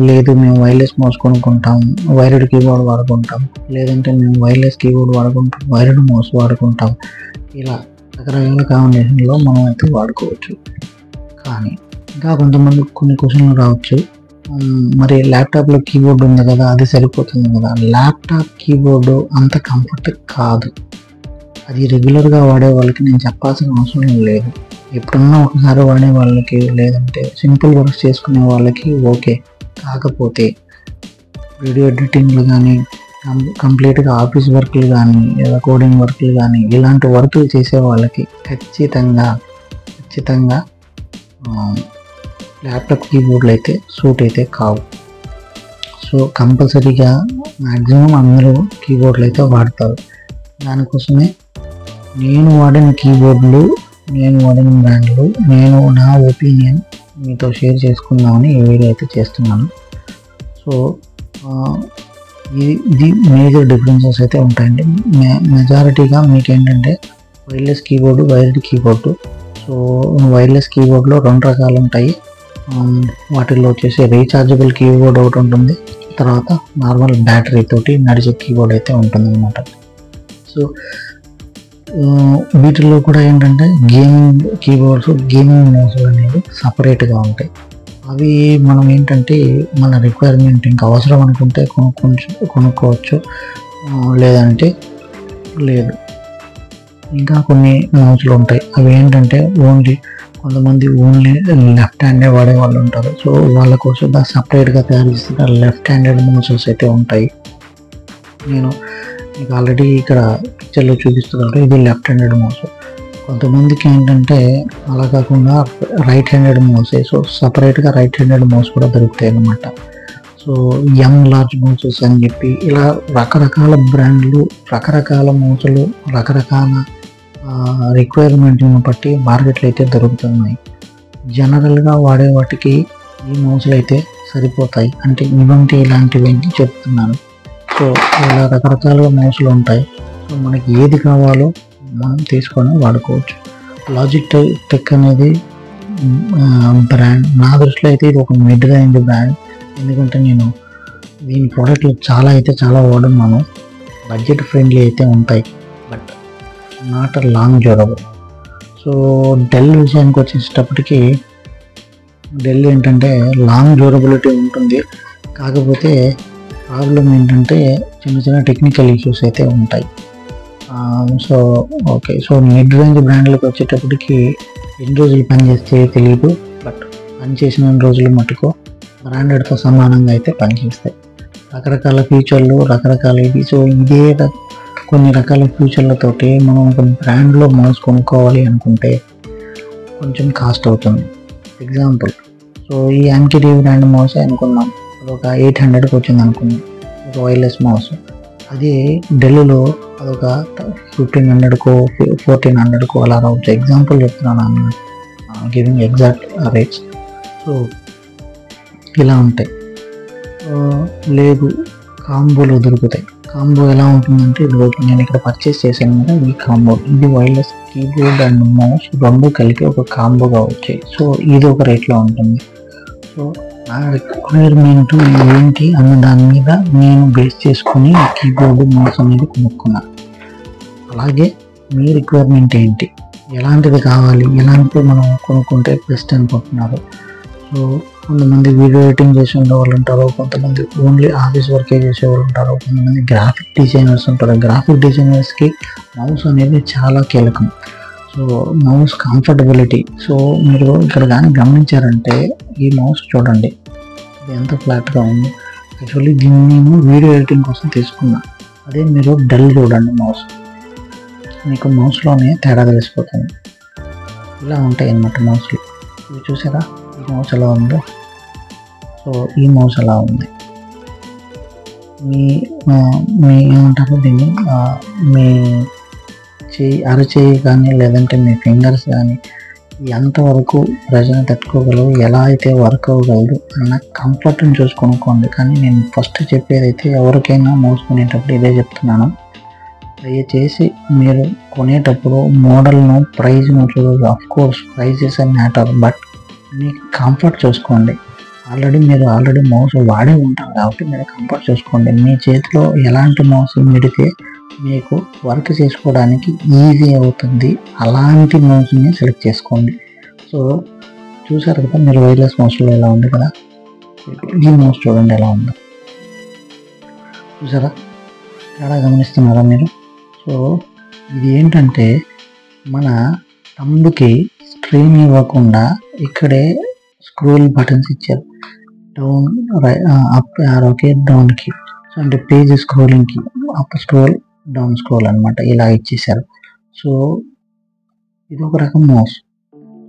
లేదు మేము వైర్లెస్ మౌస్ కొనుక్కుంటాం, వైర్డ్ కీబోర్డ్ వాడుకుంటాం, లేదంటే మేము వైర్లెస్ కీబోర్డ్ వాడుకుంటాం, వైర్డ్ మౌస్ వాడుకుంటాం, ఇలా రకరకాల కాంబినేషన్లో మనం అయితే వాడుకోవచ్చు. కానీ ఇంకా కొంతమంది కొన్ని క్వశ్చన్లు రావచ్చు, మరి ల్యాప్టాప్లో కీబోర్డ్ ఉంది కదా అది సరిపోతుంది కదా. ల్యాప్టాప్ కీబోర్డు అంత కంఫర్ట్ కాదు. అది రెగ్యులర్గా వాడే వాళ్ళకి నేను చెప్పాల్సిన అవసరం లేదు. ఎప్పుడన్నా ఒకసారి వాడే వాళ్ళకి, లేదంటే సింపుల్ వర్క్ చేసుకునే వాళ్ళకి ఓకే. కాకపోతే వీడియో ఎడిటింగ్లు కానీ, కంప్లీట్గా ఆఫీస్ వర్క్లు కానీ, లేదా కోడింగ్ వర్క్లు కానీ ఇలాంటి వర్క్లు చేసే వాళ్ళకి ఖచ్చితంగా ల్యాప్టాప్ కీబోర్డ్లు అయితే సూట్ అయితే కావు. సో కంపల్సరీగా మ్యాక్సిమం అందరూ కీబోర్డ్లు అయితే వాడతారు. దానికోసమే నేను వాడిన కీబోర్డులు, నేను వాడిన బ్రాండ్లు, నేను నా ఒపీనియన్ మీతో షేర్ చేసుకుందామని ఈ వీడియో అయితే చేస్తున్నాను. సో ఇది మేజర్ డిఫరెన్సెస్ అయితే ఉంటాయండి. మెజారిటీగా మీకు ఏంటంటే wireless keyboard, wired keyboard. So wireless కీబోర్డ్లో 2 రకాలు ఉంటాయి. వాటిల్లో వచ్చేసి రీఛార్జబుల్ కీబోర్డ్ ఒకటి ఉంటుంది, తర్వాత నార్మల్ బ్యాటరీ తోటి నడిచే కీబోర్డ్ అయితే ఉంటుంది అన్నమాట. సో వీటిల్లో కూడా ఏంటంటే గేమింగ్ కీబోర్డ్స్, గేమింగ్ మౌస్లు అనేవి సపరేట్గా ఉంటాయి. అవి మనం ఏంటంటే మన రిక్వైర్మెంట్ ఇంకా అవసరం అనుకుంటే కొనుక్కోవచ్చు, లేదంటే లేదు. ఇంకా కొన్ని మౌస్లు ఉంటాయి, అవి ఏంటంటే కొంతమంది ఓన్లీ లెఫ్ట్ హ్యాండే వాడే వాళ్ళు ఉంటారు. సో వాళ్ళ కోసం సపరేట్గా తయారు చేసిన లెఫ్ట్ హ్యాండెడ్ మౌసెస్ అయితే ఉంటాయి. నేను మీకు ఆల్రెడీ ఇక్కడ పిక్చర్లో చూపిస్తున్నాను, ఇది లెఫ్ట్ హ్యాండెడ్ మౌస్. కొంతమందికి ఏంటంటే అలా కాకుండా రైట్ హ్యాండెడ్ మౌసే. సో సపరేట్గా రైట్ హ్యాండెడ్ మౌస్ కూడా దొరుకుతాయి అన్నమాట. సో లార్జ్ మౌసెస్ అని చెప్పి ఇలా రకరకాల బ్రాండ్లు, రకరకాల మౌసులు, రకరకాల రిక్వైర్మెంట్ని బట్టి మార్కెట్లో అయితే దొరుకుతున్నాయి. జనరల్గా వాడే వాటికి ఈ మౌసులు అయితే సరిపోతాయి, అంటే ఇలాంటివి చెప్తున్నాను. సో ఇలా రకరకాల మౌసులు ఉంటాయి. సో మనకి ఏది కావాలో మనం తీసుకొని వాడుకోవచ్చు. లాజిటెక్ అనేది బ్రాండ్, నా దృష్టిలో అయితే ఇది ఒక మిడ్ రేంజ్ బ్రాండ్. ఎందుకంటే నేను దీని ప్రోడక్ట్లు చాలా వాడున్నాను. బడ్జెట్ ఫ్రెండ్లీ అయితే ఉంటాయి, but not long durable. So Dell విషయానికి వచ్చేటప్పటికి డెల్ ఏంటంటే లాంగ్ డ్యూరబిలిటీ ఉంటుంది, కాకపోతే ప్రాబ్లం ఏంటంటే చిన్న టెక్నికల్ ఇష్యూస్ అయితే ఉంటాయి. So okay. So mid range బ్రాండ్లకు వచ్చేటప్పటికి ఎన్ని రోజులు పనిచేస్తే తెలియదు, బట్ పనిచేసిన రోజులు మటుకు బ్రాండెడ్తో సమానంగా అయితే పనిచేస్తాయి. రకరకాల ఫీచర్లు, రకరకాల ఇది. సో ఇదే కొన్ని రకాల ఫీచర్లతోటి మనం ఒక బ్రాండ్లో మౌస్ కొనుక్కోవాలి అనుకుంటే కొంచెం కాస్ట్ అవుతుంది. ఎగ్జాంపుల్, సో ఈ యాంకిటీ బ్రాండ్ మౌస్ అనుకున్నాం, అదొక 800కి వచ్చింది అనుకున్నాం, ఒక వైర్లెస్ మౌస్. అది డెల్లో అదొక 1500కో 1400కో అలా రావచ్చు. ఎగ్జాంపుల్ చెప్తున్నాను, గివింగ్ ఎగ్జాక్ట్ రేట్స్. సో ఇలా ఉంటాయి. లేదు కాంబోలో దొరుకుతాయి. కాంబో ఎలా ఉంటుందంటే, నేను ఇక్కడ పర్చేస్ చేశాను కదా, ఈ కాంబో, ఇది వైర్లెస్ కీబోర్డ్ అండ్ మౌస్ 2 కలిపి ఒక కాంబోగా వచ్చాయి. సో ఇది ఒక రేట్లో ఉంటుంది. సో నా రిక్వైర్మెంట్ ఏంటి అన్న దాని మీద నేను బేస్ చేసుకుని కీబోర్డ్, మౌస్ అనేది కొనుక్కున్నాను. అలాగే మీ రిక్వైర్మెంట్ ఏంటి, ఎలాంటిది కావాలి, ఎలాంటిది మనం కొనుక్కుంటే బెస్ట్ అనుకుంటున్నారు. సో కొంతమంది వీడియో ఎడిటింగ్ చేసే వాళ్ళు ఉంటారు, కొంతమంది ఓన్లీ ఆఫీస్ వర్కే చేసేవాళ్ళు ఉంటారు, కొంతమంది గ్రాఫిక్ డిజైనర్స్ ఉంటారు. గ్రాఫిక్ డిజైనర్స్కి మౌస్ అనేది చాలా కీలకం. So mouse comfortability. సో మీరు ఇక్కడ కానీ గమనించారంటే ఈ మౌస్ చూడండి, ఇది ఎంత ఫ్లాట్గా ఉంది. యాక్చువల్లీ దీన్ని నేను వీడియో ఎడిటింగ్ కోసం తీసుకున్నా. అదే మీరు డెల్ చూడండి మౌస్, మీకు మౌస్లోనే తేడా తెలిసిపోతుంది. ఇలా ఉంటాయి అన్నమాట మౌస్లు. ఇవి చూసారా, ఈ మౌస్ ఎలా ఉందో. సో ఈ మౌస్ ఎలా ఉంది, మీ ఏమంటారు దీన్ని, మీ అరచేయి కానీ లేదంటే మీ ఫింగర్స్ కానీ ఎంతవరకు ప్రెజర్ని తట్టుకోగలవు, ఎలా అయితే వర్క్ అవ్వగలదు అన్న కంఫర్ట్ని చూసి కొనుక్కోండి. కానీ నేను ఫస్ట్ చెప్పేది అయితే ఎవరికైనా మౌస్ కొనేటప్పుడు ఇదే చెప్తున్నాను, దయచేసి మీరు కొనేటప్పుడు మోడల్ను, ప్రైజ్ను చూడదు. Of course prices and matter, but మీకు కంఫర్ట్ చూసుకోండి. ఆల్రెడీ మౌస్ వాడే ఉంటారు కాబట్టి మీరు కంఫర్ట్ చూసుకోండి. మీ చేతిలో ఎలాంటి మౌస్ మిడితే మీకు వర్క్ చేసుకోవడానికి ఈజీ అవుతుంది, అలాంటి మౌస్ని సెలెక్ట్ చేసుకోండి. సో చూసారు కదా మీరు వైర్లెస్ మౌస్లో ఎలా ఉంది కదా, ఈ మౌస్ చూడండి ఎలా ఉందో. చూసారా, తేడా గమనిస్తున్నారా మీరు? సో ఇది ఏంటంటే మన థంబ్కి స్ట్రెయిన్ ఇవ్వకుండా ఇక్కడే స్క్రోల్ బటన్స్ ఇచ్చారు, డౌన్, అప్ యారోకి, డౌన్కి. సో అంటే పేజ్ స్క్రోలింగ్కి అప్ స్క్రోల్, డౌన్ స్క్రోల్ అనమాట, ఇలా ఇచ్చేసారు. సో ఇది ఒక రకం మౌస్,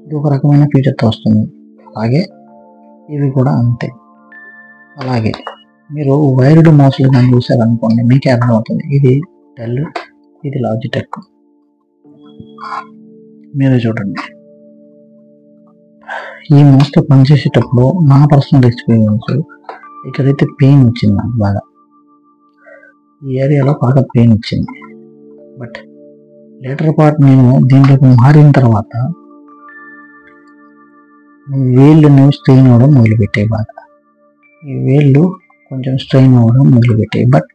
ఇది ఒక రకమైన ఫీచర్తో వస్తుంది. అలాగే ఇవి కూడా అంతే. అలాగే మీరు వైర్డ్ మౌస్లు కానీ చూసారనుకోండి, మీకే అర్థమవుతుంది. ఇది డెల్, ఇది లాజిటెక్. మీరే చూడండి. ఈ మౌస్తో పనిచేసేటప్పుడు నా పర్సనల్ ఎక్స్పీరియన్స్, ఇక్కడైతే పెయిన్ వచ్చింది నాకు బాగా, ఈ ఏరియాలో బాగా పెయిన్ వచ్చింది. బట్ లేటర్ పార్ట్ నేను దీంట్లోకి మారిన తర్వాత వేళ్ళు స్ట్రెయిన్ అవ్వడం మొదలుపెట్టాయి. బాగా ఈ వేళ్ళు కొంచెం స్ట్రెయిన్ అవ్వడం మొదలుపెట్టాయి. బట్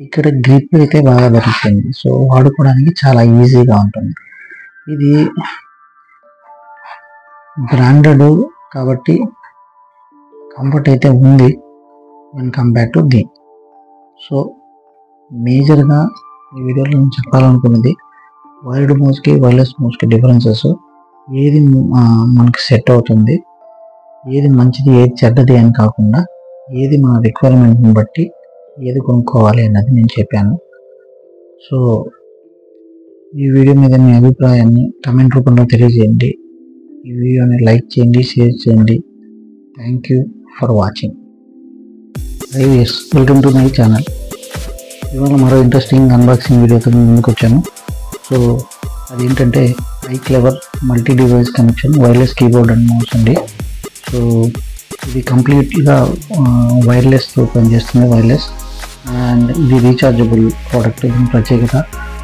ఇక్కడ గ్రిప్ అయితే బాగా దొరుకుతుంది. సో వాడుకోవడానికి చాలా ఈజీగా ఉంటుంది. ఇది బ్రాండెడ్ కాబట్టి కంఫర్ట్ అయితే ఉంది when కంపేర్ టు దీని. సో మేజర్గా ఈ వీడియోలో నేను చెప్పాలనుకున్నది వైర్డ్ మౌస్కి వైర్లెస్ మౌస్కి డిఫరెన్సెస్, ఏది మనకి సెట్ అవుతుంది, ఏది మంచిది ఏది చెడ్డది అని కాకుండా ఏది మన రిక్వైర్మెంట్ని బట్టి ఏది కొనుక్కోవాలి అన్నది నేను చెప్పాను. సో ఈ వీడియో మీద మీ అభిప్రాయాన్ని కమెంట్ రూపంలో తెలియజేయండి. ఈ వీడియోని లైక్ చేయండి, షేర్ చేయండి. Thank you for watching. Welcome to my channel. ఇవాళ మరో ఇంట్రెస్టింగ్ అన్బాక్సింగ్ వీడియోతో ముందుకు వచ్చాను. సో అదేంటంటే iClever multi device connection wireless keyboard and mouse అండి. సో ఇది కంప్లీట్గా వైర్లెస్తో పనిచేస్తుంది, వైర్లెస్ అండ్ ఇది రీఛార్జబుల్ ప్రోడక్ట్. దీని ప్రత్యేకత,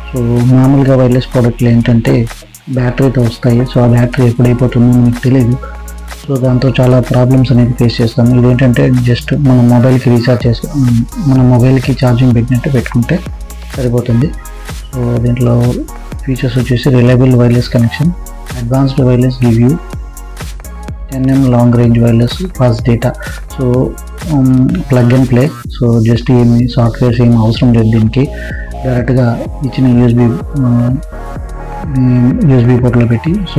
సో మామూలుగా వైర్లెస్ ప్రోడక్ట్లు ఏంటంటే బ్యాటరీతో వస్తాయి. సో ఆ బ్యాటరీ ఎప్పుడైపోతుందో మీకు తెలియదు. సో దాంతో చాలా ప్రాబ్లమ్స్ అనేది ఫేస్ చేస్తాము. ఇదేంటంటే జస్ట్ మన మొబైల్కి రీఛార్జ్ చేసి మన మొబైల్కి ఛార్జింగ్ పెట్టినట్టు పెట్టుకుంటే సరిపోతుంది. సో దీంట్లో ఫీచర్స్ వచ్చేసి reliable wireless connection, advanced wireless give you 10 mm long range wireless fast data. So plug and play. So just ఏమి సాఫ్ట్వేర్స్ ఏమి అవసరం లేదు దీనికి. డైరెక్ట్గా ఇచ్చిన యూఎస్బీ పోర్ట్లో పెట్టి సో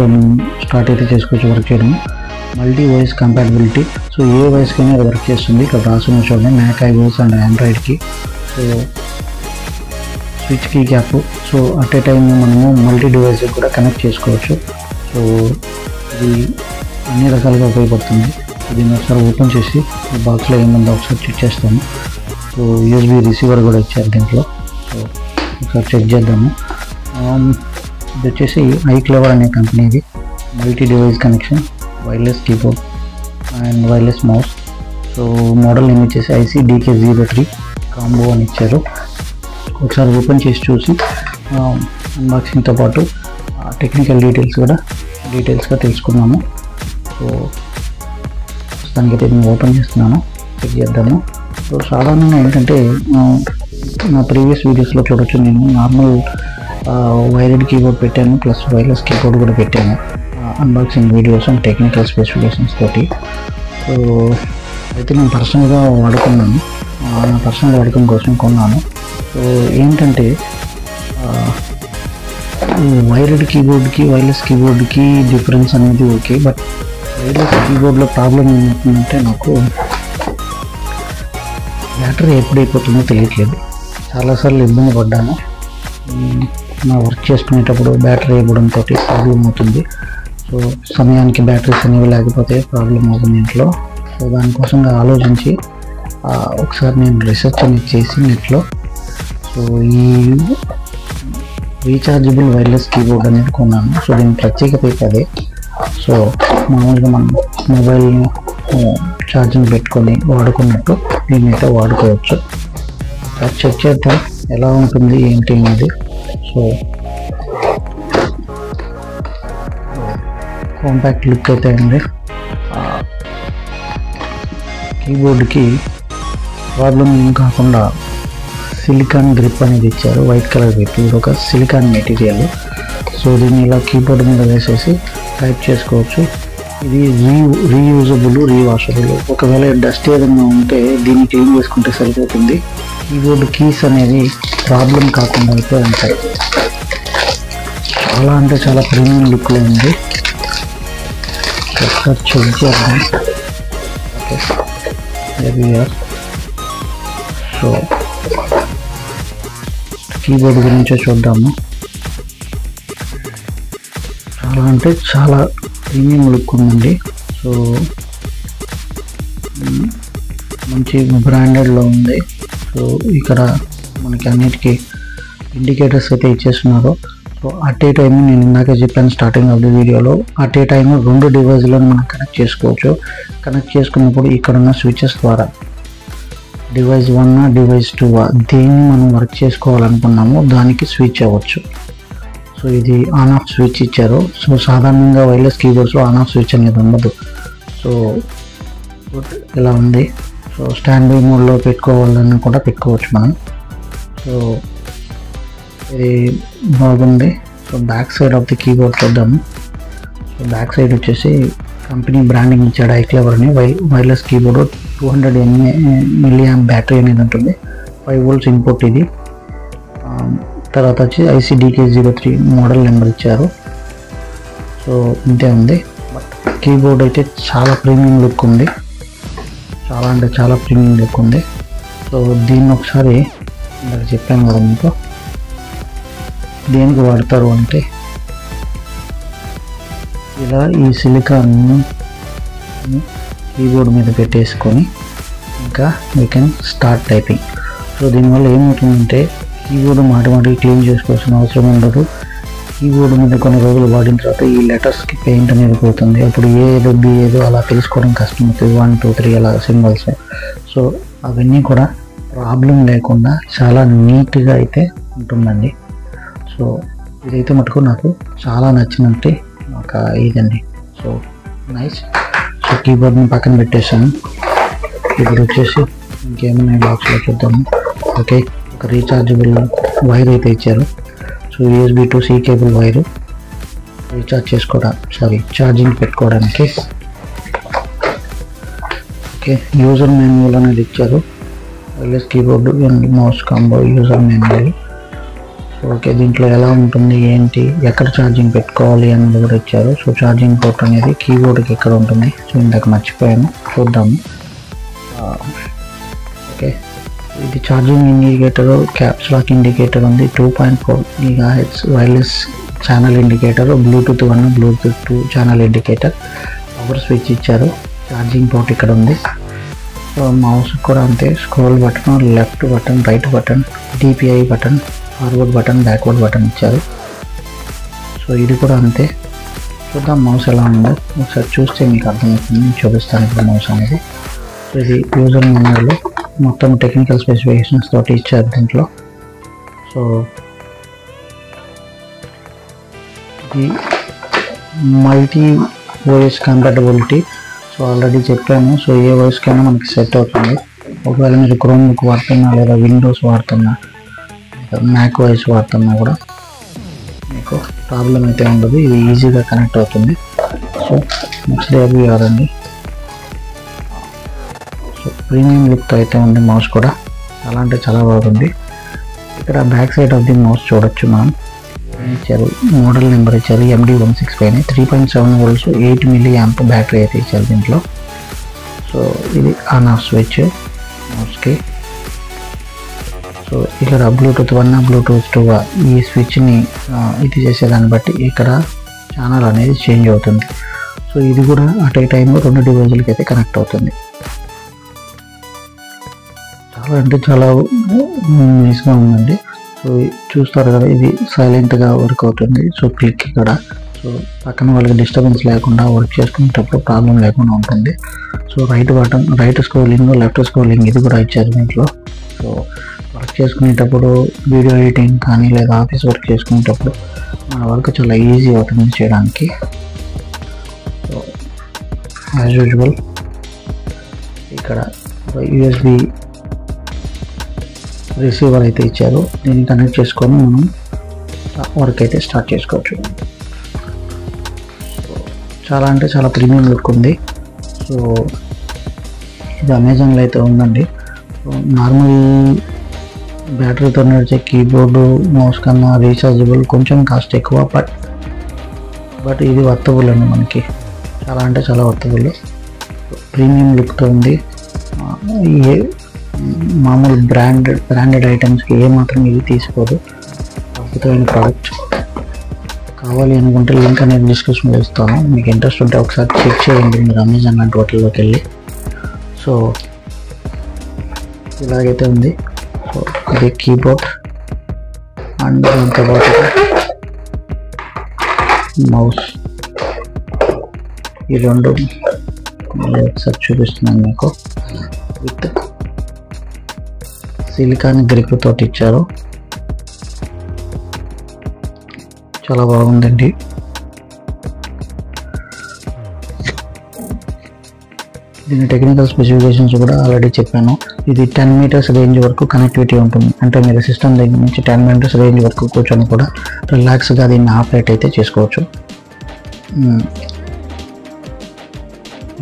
స్టార్ట్ అయితే చేసుకోవచ్చు వర్క్ చేయడం. మల్టీ వాయిస్ కంపాటబిలిటీ, సో ఏ వాయిస్కైనా అది వర్క్ చేస్తుంది. ఇక్కడ రాసిన చూడండి మ్యాక్, iOS అండ్ ఆండ్రాయిడ్కి. So switch key cap, so at a time మనము మల్టీ డివైస్కి కూడా కనెక్ట్ చేసుకోవచ్చు. సో ఇది అన్ని రకాలుగా ఉపయోగపడుతుంది. దీన్ని ఒకసారి ఓపెన్ చేసి ఈ బాక్స్లో ఏముందో ఒకసారి చెక్ చేస్తాము. సో యూఎస్బీ రిసీవర్ కూడా ఇచ్చారు దీంట్లో. సో ఒకసారి చెక్ చేద్దాము. ఇది వచ్చేసి iClever అనే కంపెనీది multi device connection wireless keyboard and wireless mouse. So model name వచ్చేసి IC-DK03 కాంబో అని ఇచ్చారు. ఒకసారి ఓపెన్ చేసి చూసి అన్బాక్సింగ్తో పాటు టెక్నికల్ డీటెయిల్స్గా తెలుసుకున్నాము. సో ప్రస్తుతానికైతే నేను ఓపెన్ చేస్తున్నాను, చెక్ చేద్దాము. సో సాధారణంగా ఏంటంటే నా ప్రీవియస్ వీడియోస్లో చూడొచ్చు, నేను నార్మల్ వైర్డ్ కీబోర్డ్ పెట్టాను, ప్లస్ వైర్లెస్ కీబోర్డ్ కూడా పెట్టాను unboxing videos and technical specifications తోటి. సో అయితే నేను పర్సనల్గా వాడుకున్నాను, నా పర్సనల్ వాడకం కోసం కొన్నాను. సో ఏంటంటే వైర్డ్ కీబోర్డ్కి వైర్లెస్ కీబోర్డ్కి డిఫరెన్స్ అనేది ఓకే. బట్ వైర్లెస్ కీబోర్డ్లో ప్రాబ్లం ఏమవుతుందంటే నాకు బ్యాటరీ ఎప్పుడైపోతుందో తెలియట్లేదు. చాలాసార్లు ఇబ్బంది పడ్డాను. నా వర్క్ చేసుకునేటప్పుడు బ్యాటరీ ఇవ్వడంతో ప్రాబ్లం అవుతుంది. సో సమయానికి బ్యాటరీస్ అనేవి లేకపోతే ప్రాబ్లం అవుతుంది ఇంట్లో. సో దానికోసంగా ఆలోచించి ఒకసారి నేను రీసెర్చ్ అనేది చేసి నెట్లో సో ఈ రీఛార్జబుల్ వైర్లెస్ కీబోర్డ్ అనేది కొన్నాను. సో దీని ప్రత్యేకత అయితే అదే. సో మామూలుగా మనం మొబైల్ ఛార్జింగ్ పెట్టుకొని వాడుకున్నట్టు దీన్ని అయితే వాడుకోవచ్చు. ఒకసారి చెక్ చేద్దాం ఎలా ఉంటుంది ఏంటి అనేది. సో కాంపాక్ట్ లుక్ అయితే అండి. కీబోర్డ్కి ప్రాబ్లం ఏం కాకుండా సిలికాన్ గ్రిప్ అనేది ఇచ్చారు, వైట్ కలర్ గ్రిప్. ఇది ఒక సిలికాన్ మెటీరియల్. సో దీన్ని ఇలా కీబోర్డ్ మీద వేసేసి టైప్ చేసుకోవచ్చు. ఇది రీయూజబుల్, రీవాషబుల్. ఒకవేళ డస్ట్ ఏదైనా ఉంటే దీన్ని క్లీన్ చేసుకుంటే సరిపోతుంది. కీబోర్డ్ కీస్ అనేది ప్రాబ్లం కాకుండా అయితే ఉంటాయి. చాలా అంటే చాలా ప్రీమియం లుక్లో ఉంది. ఒకసారి చెక్ చేద్దాం. ఓకే, సో కీబోర్డ్ గురించే చూద్దాము. చాలా అంటే చాలా ప్రీమియం లుక్ ఉందండి. సో మంచి బ్రాండెడ్లో ఉంది. సో ఇక్కడ మనకి అన్నిటికీ ఇండికేటర్స్ అయితే ఇచ్చేస్తున్నారు. సో అట్ ఏ టైం నేను ఇందాక చెప్పాను స్టార్టింగ్ ఆఫ్ ది వీడియోలో, అట్ ఏ టైం 2 డివైస్లను మనం కనెక్ట్ చేసుకోవచ్చు. కనెక్ట్ చేసుకున్నప్పుడు ఇక్కడ ఉన్న స్విచెస్ ద్వారా డివైస్ 1 డివైస్ 2 దేన్ని మనం వర్క్ చేసుకోవాలనుకున్నామో దానికి స్విచ్ అవ్వచ్చు. సో ఇది ఆన్ ఆఫ్ స్విచ్ ఇచ్చారు. సో సాధారణంగా వైర్లెస్ కీబోర్డ్స్లో ఆన్ ఆఫ్ స్విచ్ అనేది ఉండదు. సో ఇలా ఉంది. సో స్టాండ్ బై మోడ్లో పెట్టుకోవాలని కూడా పెట్టుకోవచ్చు మనం. సో ఇది బాగుంది. So back side of the keyboard చూద్దాము. సో బ్యాక్ సైడ్ వచ్చేసి కంపెనీ బ్రాండింగ్ ఇచ్చాడు iClever అని. వైర్లెస్ కీబోర్డ్ 200 mAh బ్యాటరీ అనేది ఉంటుంది. 5 volts ఇన్పుట్ ఇది. తర్వాత వచ్చి ICDK03 మోడల్ నెంబర్ ఇచ్చారు. సో ఇంతే ఉంది. బట్ కీబోర్డ్ అయితే చాలా ప్రీమియం లుక్ ఉంది. చాలా అంటే చాలా ప్రీమియం లుక్ ఉంది. సో దీన్ని ఒకసారి ఇందాక చెప్పాను కదా మీకు, దేనికి వాడతారు అంటే ఇలా ఈ సిలికాన్ కీబోర్డ్ మీద పెట్టేసుకొని ఇంకా you can start typing. So దీనివల్ల ఏమవుతుందంటే కీబోర్డ్ మాటి క్లీన్ చేసుకోవాల్సిన అవసరం ఉండదు. కీబోర్డ్ మీద కొన్ని రోజులు వాడిన తర్వాత ఈ లెటర్స్కి పెయింట్ అనేది పోతుంది. అప్పుడు ఏదో బి ఏదో అలా తెలుసుకోవడం కష్టం అవుతుంది. 1 2 3 అలా సింబల్స్. సో అవన్నీ కూడా ప్రాబ్లం లేకుండా చాలా నీట్గా అయితే ఉంటుందండి. సో ఇదైతే మటుకు నాకు చాలా నచ్చినట్టే ఒక ఇదండి. So nice. సో కీబోర్డ్ని పక్కన పెట్టేసాను. ఇప్పుడు వచ్చేసి ఇంకేమైనా బాక్స్లో చూద్దాము. ఓకే, ఒక రీఛార్జబుల్ వైర్ అయితే ఇచ్చారు. So USB to C cable wire recharge charging పెట్టుకోవడానికి. ఓకే, యూజర్ మాన్యువల్ అనేది ఇచ్చారు. Wireless keyboard and mouse combo user manual. Okay, దీంట్లో ఎలా ఉంటుంది ఏంటి, ఎక్కడ ఛార్జింగ్ పెట్టుకోవాలి అనేది కూడా ఇచ్చారు. సో ఛార్జింగ్ పోర్ట్ అనేది కీబోర్డ్కి ఎక్కడ ఉంటుంది. సో ఇందాక మర్చిపోయాను, చూద్దాము. ఓకే, ఇది charging indicator, caps lock indicator ఉంది. 2.4 GHz wireless channel indicator, Bluetooth 1 Bluetooth 2 channel indicator, power switch ఇచ్చారు. ఛార్జింగ్ పోర్ట్ ఇక్కడ ఉంది. సో మౌస్ కూడా అంతే, scroll button, left button, right button, DPI button, forward button, backward button ఇచ్చారు. So ఇది కూడా అంతే. చూద్దాం మౌస్ ఎలా ఉందో ఒకసారి చూస్తే మీకు అర్థమవుతుంది. నేను చూపిస్తాను ఇప్పుడు మౌస్ అనేది. సో ఇది యూజర్ మాన్యువల్, మొత్తం టెక్నికల్ స్పెసిఫికేషన్స్ తోటి ఇచ్చారు దీంట్లో. సో ఇది multi OS compatibility. So already చెప్పాను. సో ఏ ఓఎస్కైనా మనకి సెట్ అవుతుంది. ఒకవేళ మీరు క్రోమ్ బుక్ వాడుతున్నా లేదా విండోస్ వాడుతున్నా మ్యాక్ ఓఎస్ వాడుతున్నా కూడా మీకు ప్రాబ్లం అయితే ఉండదు. ఇది ఈజీగా కనెక్ట్ అవుతుంది. సో నెక్స్ట్ అవి కాదండి. సో ప్రీమియం లుక్తో అయితే ఉంది మౌస్ కూడా, చాలా అంటే చాలా బాగుంది. ఇక్కడ back side of the mouse చూడొచ్చు మనం. ఇచ్చారు మోడల్ నెంబర్ ఇచ్చారు. MD165 3.7 volts 8 mAh బ్యాటరీ అయితే ఇచ్చారు దీంట్లో. సో ఇది ఆన్ ఆఫ్ స్విచ్ మౌస్కి. సో ఇక్కడ బ్లూటూత్ 1 బ్లూటూత్ 2 ఈ స్విచ్ని ఇది చేసేదాన్ని బట్టి ఇక్కడ ఛానల్ అనేది చేంజ్ అవుతుంది. సో ఇది కూడా అట్ ఏ టైంలో 2 డివైజులకి అయితే కనెక్ట్ అవుతుంది. చాలా అంటే చాలా నైస్గా ఉందండి. సో చూస్తారు కదా, ఇది సైలెంట్గా వర్క్ అవుతుంది. సో క్లిక్ ఇక్కడ. సో పక్కన వాళ్ళకి డిస్టర్బెన్స్ లేకుండా వర్క్ చేసుకునేటప్పుడు ప్రాబ్లం లేకుండా ఉంటుంది. So right button, right scrolling, left scrolling ఇది కూడా ఇచ్చారు దీంట్లో. సో వర్క్ చేసుకునేటప్పుడు వీడియో ఎడిటింగ్ కానీ లేదా ఆఫీస్ వర్క్ చేసుకునేటప్పుడు మన వర్క్ చాలా ఈజీ అవుతుంది చేయడానికి. సో యాజ్ యూజువల్ ఇక్కడ USB రిసీవర్ అయితే ఇచ్చారు. దీన్ని కనెక్ట్ చేసుకొని మనం వర్క్ అయితే స్టార్ట్ చేసుకోవచ్చు. చాలా అంటే చాలా ప్రీమియం లుక్ ఉంది. సో ఇది అమెజాన్లో అయితే ఉందండి. సో నార్మల్ బ్యాటరీతో నడిచే కీబోర్డు మౌస్ కన్నా రీఛార్జబుల్, కొంచెం కాస్ట్ ఎక్కువ. బట్ ఇది వర్తబుల్ అండి మనకి, చాలా అంటే చాలా వర్తబుల్. ప్రీమియం లుక్తో ఉంది. మామూలు బ్రాండెడ్ ఐటమ్స్కి ఏమాత్రం ఇది తీసుకోదు. అద్భుతమైన ప్రోడక్ట్. కావాలి అనుకుంటే లింక్ అనేది డిస్క్రిప్షన్లో ఇస్తాను. మీకు ఇంట్రెస్ట్ ఉంటే ఒకసారి చెక్ చేయండి మీరు అమెజాన్ లాంటి వాటిల్లోకి వెళ్ళి. సో ఇలాగైతే ఉంది. సో ఇది కీబోర్డ్ అండ్ దాంతోపాటు మౌస్ ఈ రెండు ఒకసారి చూపిస్తున్నాను మీకు. విత్ సిలికాన్ గ్రిప్ తోటి ఇచ్చారు, చాలా బాగుందండి. దీని టెక్నికల్ స్పెసిఫికేషన్స్ కూడా ఆల్రెడీ చెప్పాను. ఇది 10 meters రేంజ్ వరకు కనెక్టివిటీ ఉంటుంది. అంటే మీరు సిస్టమ్ దగ్గర నుంచి 10 meters రేంజ్ వరకు కూర్చొని కూడా రిలాక్స్గా దీన్ని ఆపరేట్ అయితే చేసుకోవచ్చు.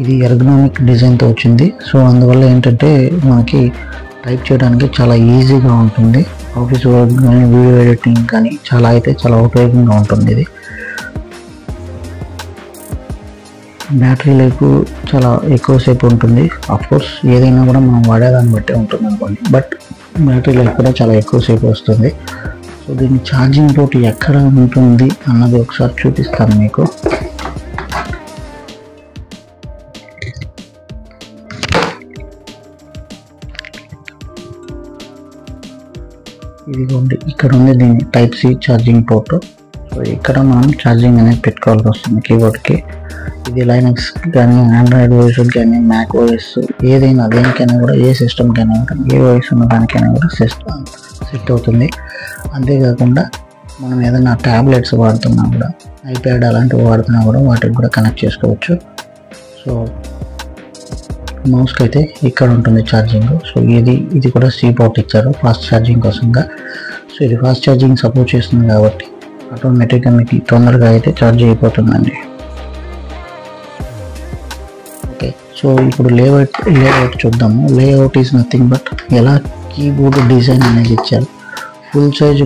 ఇది ఎర్గనామిక్ డిజైన్తో వచ్చింది. సో అందువల్ల ఏంటంటే మనకి టైప్ చేయడానికి చాలా ఈజీగా ఉంటుంది. ఆఫీస్ వర్క్ కానీ వీడియో ఎడిటింగ్ కానీ చాలా ఉపయోగంగా ఉంటుంది. ఇది బ్యాటరీ లైఫ్ చాలా ఎక్కువసేపు ఉంటుంది. కోర్స్ ఏదైనా కూడా మనం వాడేదాన్ని బట్టి ఉంటుంది అనుకోండి, బట్ బ్యాటరీ లైఫ్ కూడా చాలా ఎక్కువసేపు వస్తుంది. సో దీని ఛార్జింగ్ తోటి ఎక్కడ ఉంటుంది అన్నది ఒకసారి చూపిస్తాను మీకు. ఇదిగోండి, ఇక్కడ ఉంది దీని type C charging port. So ఇక్కడ మనం ఛార్జింగ్ అనేది పెట్టుకోవాల్సి వస్తుంది కీబోర్డ్కి. ఇది లైనక్స్ కానీ ఆండ్రాయిడ్ ఓఎస్ కానీ మ్యాక్ ఓఎస్ ఏదైనా దేనికైనా కూడా, ఏ సిస్టమ్కైనా ఏ ఓఎస్ ఉన్న దానికైనా కూడా సెట్ అవుతుంది. అంతేకాకుండా మనం ఏదైనా ట్యాబ్లెట్స్ వాడుతున్నా కూడా, ఐప్యాడ్ అలాంటివి వాడుతున్నా కూడా వాటికి కూడా కనెక్ట్ చేసుకోవచ్చు. సో మౌస్కి అయితే ఇక్కడ ఉంటుంది ఛార్జింగ్. సో ఇది కూడా సి పోర్ట్ ఇచ్చారు ఫాస్ట్ ఛార్జింగ్ కోసంగా. సో ఇది ఫాస్ట్ ఛార్జింగ్ సపోర్ట్ చేస్తుంది కాబట్టి ఆటోమేటిక్గా మీకు తొందరగా అయితే ఛార్జ్ అయిపోతుందండి. ఓకే, సో ఇప్పుడు లేఅవుట్ చూద్దాము. లేఅవుట్ ఈజ్ నథింగ్ బట్ ఎలా కీబోర్డ్ డిజైన్ అనేది ఇచ్చారు. ఫుల్ సైజ్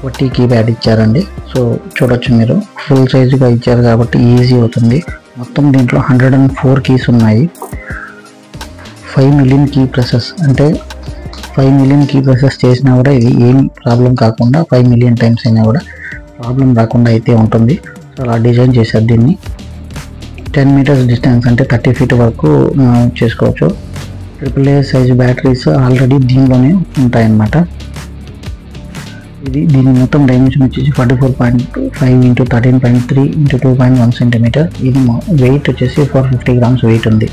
QWERTY కీప్యాడ్ ఇచ్చారండి. సో చూడొచ్చు మీరు, ఫుల్ సైజుగా ఇచ్చారు కాబట్టి ఈజీ అవుతుంది. మొత్తం దీంట్లో 104 కీస్ ఉన్నాయి. 5 million కీ ప్రెసెస్, అంటే 5 million కీ ప్రెసెస్ చేసినా కూడా ఇది ఏం ప్రాబ్లం కాకుండా 5 million టైమ్స్ అయినా కూడా ప్రాబ్లం రాకుండా అయితే ఉంటుంది. సో అలా డిజైన్ చేశారు దీన్ని. 10 meters డిస్టెన్స్ అంటే 30 feet వరకు చేసుకోవచ్చు. AAA సైజ్ బ్యాటరీస్ ఆల్రెడీ దీనిలోనే ఉంటాయన్నమాట. దీని మొత్తం డైమెన్షన్ వచ్చేసి 44.5 into 13.3 into 2.1 cm. ఇది వెయిట్ వచ్చేసి 450 grams వెయిట్ ఉంది.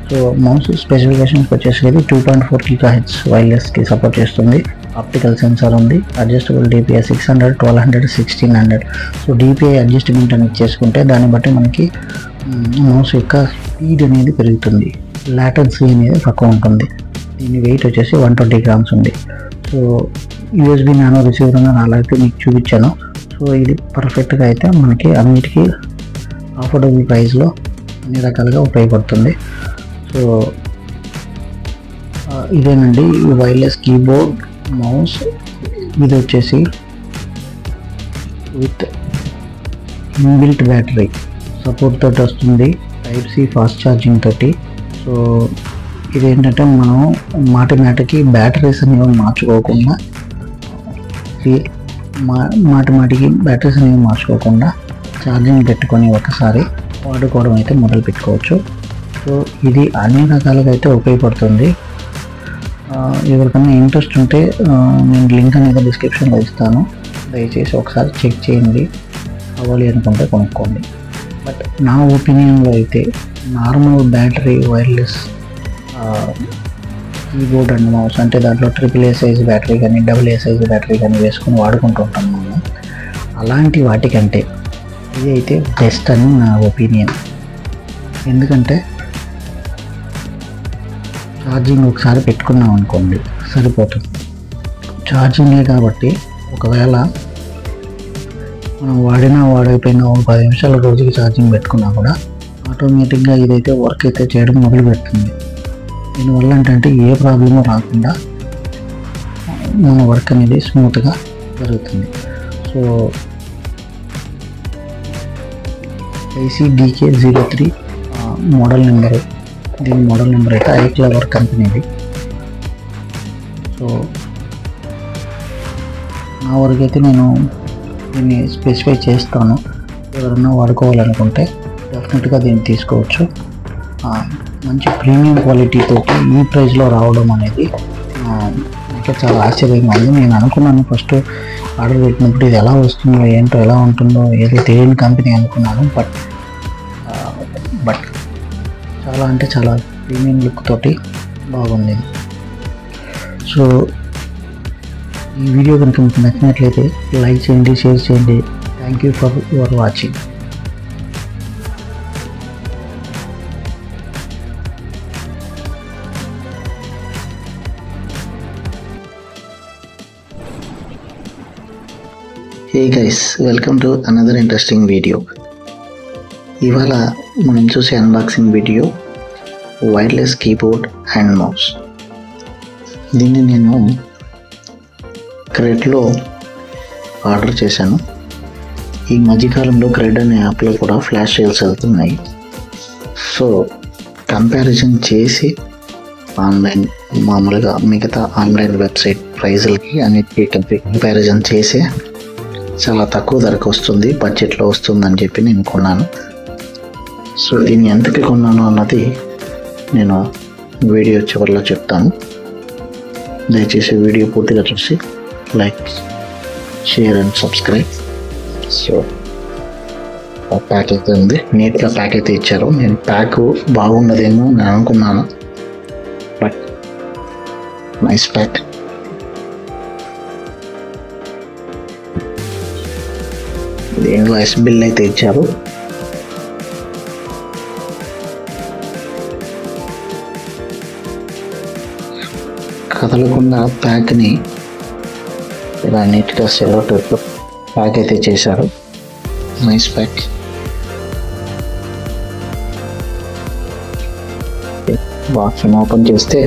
సో మౌస్ స్పెసిఫికేషన్స్కి వచ్చేసి 2.4 GHz వైర్లెస్కి సపోర్ట్ చేస్తుంది. ఆప్టికల్ సెన్సార్ ఉంది. Adjustable DPI 600, 1200, 1600. So DPI adjustment అనేది చేసుకుంటే దాన్ని బట్టి మనకి మౌస్ యొక్క స్పీడ్ అనేది పెరుగుతుంది, లాటెన్సీ అనేది తక్కువ ఉంటుంది. దీని వెయిట్ వచ్చేసి 120 grams ఉంది. సో USB నానో రిసీవర్ అని అలాగే మీకు చూపించాను. సో ఇది పర్ఫెక్ట్గా అయితే మనకి అన్నిటికీ అఫోర్డబుల్ ప్రైస్లో అన్ని రకాలుగా ఉపయోగపడుతుంది. సో ఇదేనండి వైర్లెస్ కీబోర్డ్ మౌస్. ఇది వచ్చేసి విత్ ఇన్బిల్ట్ బ్యాటరీ సపోర్ట్ తోటి వస్తుంది, టైప్ సి ఫాస్ట్ ఛార్జింగ్ తోటి. సో ఇదేంటంటే మనం మాటికి బ్యాటరీస్ అనేవి మార్చుకోకుండా ఛార్జింగ్ పెట్టుకొని ఒకసారి వాడుకోవడం అయితే మొదలు పెట్టుకోవచ్చు. సో ఇది అన్ని రకాలుగా అయితే ఉపయోగపడుతుంది. ఎవరికైనా ఇంట్రెస్ట్ ఉంటే నేను లింక్ అనేది డిస్క్రిప్షన్లో ఇస్తాను, దయచేసి ఒకసారి చెక్ చేయండి. అవ్వాలి అనుకుంటే కొనుక్కోండి. బట్ నా ఒపీనియన్లో అయితే normal battery wireless keyboard and mouse, అంటే దాంట్లో AAA సైజ్ బ్యాటరీ కానీ AA సైజ్ బ్యాటరీ కానీ వేసుకొని వాడుకుంటూ ఉంటాం మనం, అలాంటి వాటికంటే ఇది అయితే బెస్ట్ అని నా ఒపీనియన్. ఎందుకంటే ఛార్జింగ్ ఒకసారి పెట్టుకున్నాం అనుకోండి సరిపోతుంది. ఛార్జింగే కాబట్టి ఒకవేళ మనం వాడైపోయినా 10 నిమిషాల రోజుకి ఛార్జింగ్ పెట్టుకున్నా కూడా ఆటోమేటిక్గా ఇదైతే వర్క్ అయితే చేయడం మొదలు పెడుతుంది. దీనివల్ల ఏంటంటే ఏ ప్రాబ్లము రాకుండా మన వర్క్ అనేది స్మూత్గా జరుగుతుంది. సో ICDK03 మోడల్ నెంబరు, దీని మోడల్ నెంబర్ అయితే iClever కంపెనీది. సో నా వరకు అయితే నేను దీన్ని స్పెసిఫై చేస్తాను. ఎవరైనా వాడుకోవాలనుకుంటే డెఫినెట్గా దీన్ని తీసుకోవచ్చు. మంచి ప్రీమియం క్వాలిటీతో ఈ ప్రైస్లో రావడం అనేది నాకే చాలా ఆశ్చర్యంగా ఉంది. నేను అనుకున్నాను ఫస్ట్ ఆర్డర్ పెట్టినప్పుడు ఇది ఎలా వస్తుందో ఏంటో ఎలా ఉంటుందో ఏదో తెలియని కంపెనీ అనుకున్నాను. బట్ చాలా అంటే చాలా ప్రీమియం లుక్ తోటి బాగుంది. సో ఈ వీడియో కనుక మీకు నచ్చినట్లయితే లైక్ చేయండి, షేర్ చేయండి. Thank you for your watching. Hey guys, welcome to another interesting video. ఇవాళ మనం చూసే unboxing video wireless keyboard and mouse. దీన్ని నేను క్రెడ్లో ఆర్డర్ చేశాను. ఈ మధ్యకాలంలో క్రెడ్ అనే యాప్లో కూడా ఫ్లాష్ సేల్స్ వెళ్తున్నాయి. సో కంపారిజన్ చేసి ఆన్లైన్ మామూలుగా మిగతా ఆన్లైన్ వెబ్సైట్ ప్రైజులకి అన్నిటికీ కంపారిజన్ చేసి చాలా తక్కువ ధరకు వస్తుంది, బడ్జెట్లో వస్తుందని చెప్పి నేను కొన్నాను. సో దీన్ని ఎంతకి కొన్నాను అన్నది నేను వీడియో చివరిలో చెప్తాను. దయచేసి వీడియో పూర్తిగా చూసి like, share and subscribe. So pack అయితే ఉంది, నీట్గా ప్యాక్ అయితే ఇచ్చారు. నేను ప్యాక్ బాగున్నదేమో నేను అనుకున్నాను, but nice pack. Invoice bill అయితే ఇచ్చారు. కదలకుండా ప్యాక్ని ఇలా నీట్గా సెలో టైప్లో ప్యాక్ అయితే చేశారు. Nice pack. బాక్స్ ఓపెన్ చేస్తే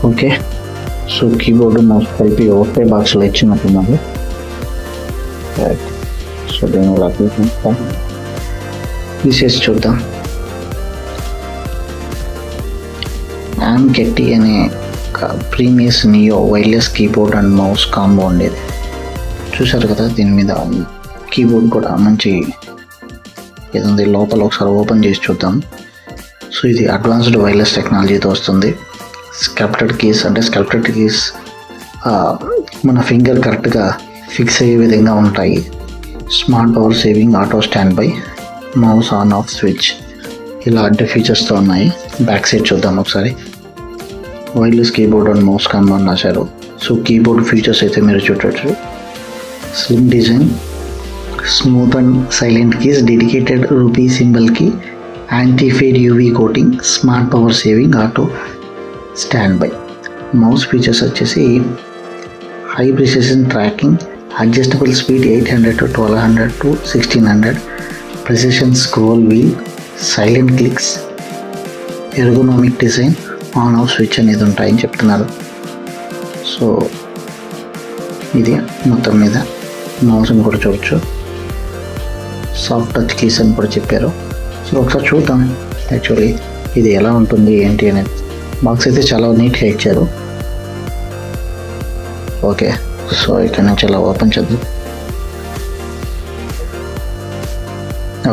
ఓకే. సో కీబోర్డు మౌస్ కలిపి ఒకే బాక్స్లో ఇచ్చినట్టున్నారు. సో దీన్ని ఇలా తీసేసి చూద్దాం. కెట్టి అనే premieres neo wireless keyboard and mouse combo ఉండేది, చూసారు కదా. దీని మీద కీబోర్డ్ కూడా మంచి ఏదండి, లోపల ఒకసారి ఓపెన్ చేసి చూద్దాం. సో ఇది అడ్వాన్స్డ్ వైర్లెస్ టెక్నాలజీతో వస్తుంది. స్కల్ప్టెడ్ కీస్ మన ఫింగర్ కరెక్ట్గా ఫిక్స్ అయ్యే విధంగా ఉంటాయి. Smart power saving, auto standby, mouse on off switch, ఇలా అడ్డ ఫీచర్స్తో ఉన్నాయి. బ్యాక్ సైడ్ చూద్దాం ఒకసారి. Wireless keyboard and mouse combo అని రాశారు. సో కీబోర్డ్ ఫీచర్స్ అయితే మీరు చూడవచ్చు. Slim design, smooth and silent keys, dedicated rupee symbol key, anti fade UV coating, smart power saving, auto standby. Mouse features వచ్చేసి high precision tracking, adjustable speed 800 to 1200 to 1600, precision scroll wheel, silent clicks, ergonomic design, on off switch అనేది ఉంటాయని చెప్తున్నారు. So ఇది మొత్తం మీద మౌస్ని కూడా చూడవచ్చు. Soft touch keys అని కూడా చెప్పారు. సో ఒకసారి చూద్దాం యాక్చువల్లీ ఇది ఎలా ఉంటుంది ఏంటి అనేది. బాక్స్ అయితే చాలా నీట్గా ఇచ్చారు. ఓకే, సో ఇక్కడ నుంచి ఇలా ఓపెన్ చేద్దాం.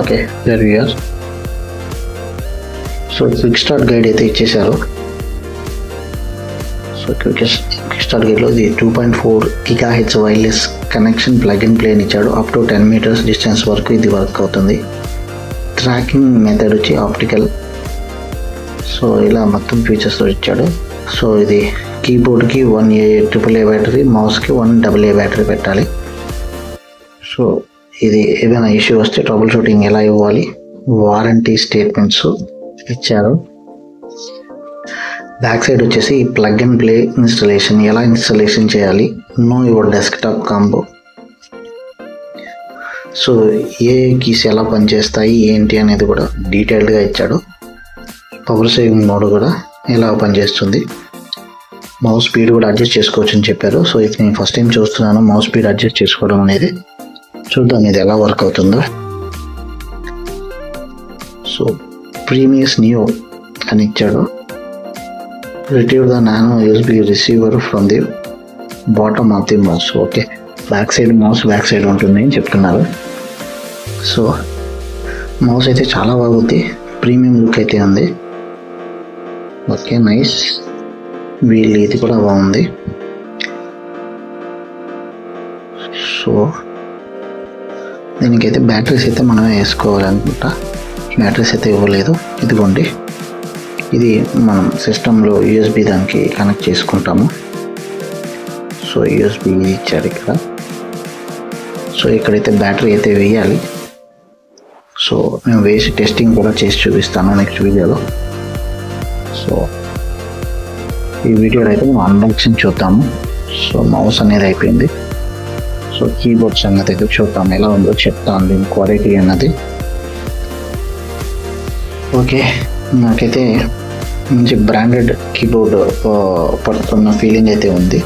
Okay, there we are. So quick start guide అయితే ఇచ్చేసారు. సో క్విక్ స్టార్ట్ గైడ్లో ఇది 2.4 GHz wireless connection plug and play ఇచ్చాడు. అప్ టు 10 meters డిస్టెన్స్ వరకు ఇది వర్క్ అవుతుంది. ట్రాకింగ్ మెథడ్ వచ్చి ఆప్టికల్. సో ఇలా మొత్తం ఫీచర్స్తో ఇచ్చాడు. సో ఇది కీబోర్డ్కి 1 AAA బ్యాటరీ, మౌస్కి 1 AA బ్యాటరీ పెట్టాలి. సో ఇది ఏదైనా ఇష్యూ వస్తే ట్రబుల్ షూటింగ్ ఎలా ఇవ్వాలి, వారంటీ స్టేట్మెంట్స్ ఇచ్చారు. బ్యాక్ సైడ్ వచ్చేసి ప్లగ్ అండ్ ప్లే ఇన్స్టాలేషన్, ఎలా ఇన్స్టాలేషన్ చేయాలి, know your desktop combo. So ఏ కీస్ ఎలా పనిచేస్తాయి ఏంటి అనేది కూడా డీటెయిల్డ్గా ఇచ్చాడు. పవర్ సేవింగ్ మోడ్ కూడా ఎలా పనిచేస్తుంది, మౌస్ స్పీడ్ కూడా అడ్జస్ట్ చేసుకోవచ్చు అని చెప్పారు. సో ఇది నేను ఫస్ట్ టైం చూస్తున్నాను మౌస్ స్పీడ్ అడ్జస్ట్ చేసుకోవడం అనేది. చూద్దాం ఇది ఎలా వర్క్ అవుతుందో. సో ప్రీమియస్ నియో అని ఇచ్చాడు. Retrieve the nano USB receiver from the bottom of the mouse. Okay, back side mouse back side ఉంటుంది అని చెప్తున్నారు. సో మౌస్ అయితే చాలా బాగుంది, ప్రీమియం లుక్ అయితే ఉంది. Okay, nice. వీళ్ళు ఇది కూడా బాగుంది. సో దీనికైతే బ్యాటరీస్ అయితే మనమే వేసుకోవాలనుకుంటా. బ్యాటరీస్ అయితే ఇవ్వలేదు. ఇదిగోండి, ఇది మనం సిస్టంలో యూఎస్బి దానికి కనెక్ట్ చేసుకుంటాము. సో యూఎస్బి ఇచ్చారు ఇక్కడ. సో ఇక్కడైతే బ్యాటరీ అయితే వేయాలి. సో నేను వేసి టెస్టింగ్ కూడా చేసి చూపిస్తాను నెక్స్ట్ వీడియోలో. సో ఈ వీడియోలో అయితే మనం అన్బాక్సింగ్ చూద్దాము. సో మౌస్ అనేది అయిపోయింది. సో కీబోర్డ్ సంగతి అయితే చూద్దాం, ఎలా ఉందో చెప్తాను దీని క్వాలిటీ అన్నది. ఓకే, నాకైతే మంచి బ్రాండెడ్ కీబోర్డ్ పడుతున్న ఫీలింగ్ అయితే ఉంది.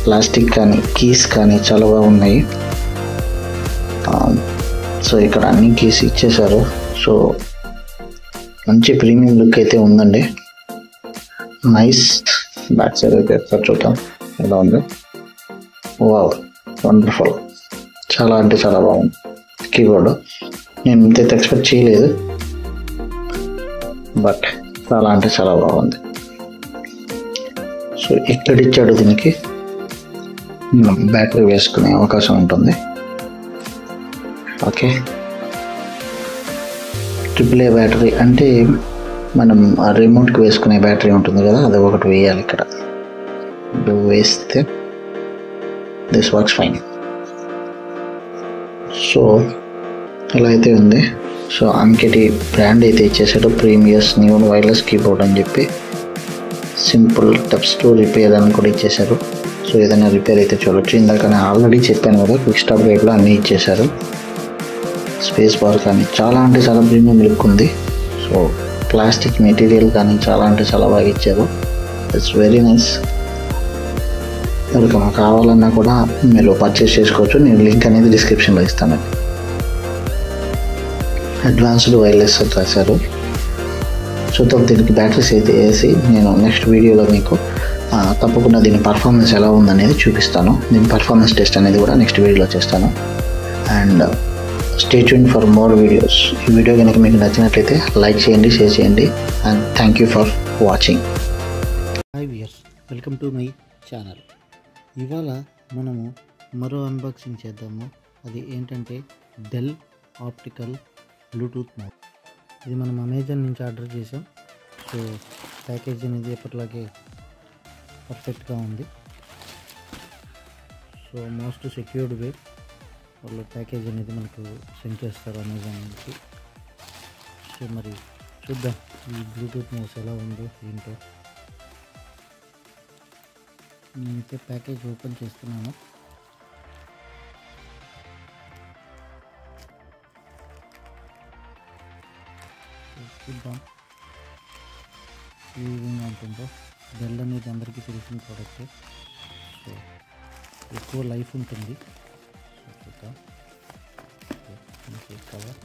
ప్లాస్టిక్ కానీ కీస్ కానీ చాలా బాగున్నాయి. సో ఇక్కడ అన్ని కీస్ ఇచ్చేసారు. సో మంచి ప్రీమియం లుక్ అయితే ఉందండి. నైస్. బ్యాక్ సైడ్ అయితే ఒకసారి చూద్దాం ఎలా ఉంది. Wow, wonderful. చాలా అంటే చాలా బాగుంది కీబోర్డ్. నేను ఇంత ఎక్స్పెక్ట్ చేయలేదు, బట్ చాలా అంటే చాలా బాగుంది. సో ఇక్కడ ఇచ్చాడు దీనికి బ్యాటరీ వేసుకునే అవకాశం ఉంటుంది. ఓకే, AAA బ్యాటరీ అంటే మనం ఆ రిమోట్కి వేసుకునే బ్యాటరీ ఉంటుంది కదా, అది ఒకటి వేయాలి ఇక్కడ. వేస్తే దిస్ వర్క్స్ ఫైన్. సో ఇలా అయితే ఉంది. సో అంకెటి బ్రాండ్ అయితే ఇచ్చేసాడు, ప్రీమియస్ న్యూ వైర్లెస్ కీబోర్డ్ అని చెప్పి. సింపుల్ టెప్స్ టు రిపేర్ అని కూడా ఇచ్చేసారు. సో ఏదైనా రిపేర్ అయితే చూడొచ్చు. ఇందాక నేను ఆల్రెడీ చెప్పాను కదా, క్విక్ స్టాప్ గైడ్లో అన్నీ ఇచ్చేసారు. స్పేస్ బార్ కానీ చాలా అంటే చాలా ప్రీమియం లుక్ ఉంది. సో ప్లాస్టిక్ మెటీరియల్ కానీ చాలా అంటే చాలా బాగా ఇచ్చారు. It's very nice. ఎవరికైనా కావాలన్నా కూడా మీరు పర్చేస్ చేసుకోవచ్చు. నేను లింక్ అనేది డిస్క్రిప్షన్లో ఇస్తాను. అడ్వాన్స్డ్ వైర్లెస్ రాశారు. చూద్దాం దీనికి బ్యాటరీస్ అయితే వేసి నేను నెక్స్ట్ వీడియోలో మీకు తప్పకుండా దీని పర్ఫార్మెన్స్ ఎలా ఉందనేది చూపిస్తాను. దీని పర్ఫార్మెన్స్ టెస్ట్ అనేది కూడా నెక్స్ట్ వీడియోలో చేస్తాను. And stay tune for more videos. ఈ వీడియో కనుక మీకు నచ్చినట్లయితే లైక్ చేయండి, షేర్ చేయండి. And thank you for watching. Hi viewers, welcome to my channel. ఇవాళ మనము మరో అన్బాక్సింగ్ చేద్దాము. అది ఏంటంటే డెల్ ఆప్టికల్ బ్లూటూత్ మౌస్. ఇది మనం అమెజాన్ నుంచి ఆర్డర్ చేసాం. సో ప్యాకేజ్ అనేది ఎప్పటిలాగే పర్ఫెక్ట్గా ఉంది. సో మోస్ట్ సెక్యూర్డ్ వే వాళ్ళు ప్యాకేజ్ అనేది మనకు సెండ్ చేస్తారు అమెజాన్ నుంచి. సో మరి చూద్దాం ఈ బ్లూటూత్ మౌస్ ఎలా ఉందో ఏంటో. నేనైతే ప్యాకేజ్ ఓపెన్ చేస్తున్నాను. చూద్దాం ఏ విధంగా ఉంటుందో. డెల్ అనేది అందరికీ తెలిసిన ప్రోడక్ట్. సో ఎక్కువ లైఫ్ ఉంటుంది. సో చూద్దాం. కవర్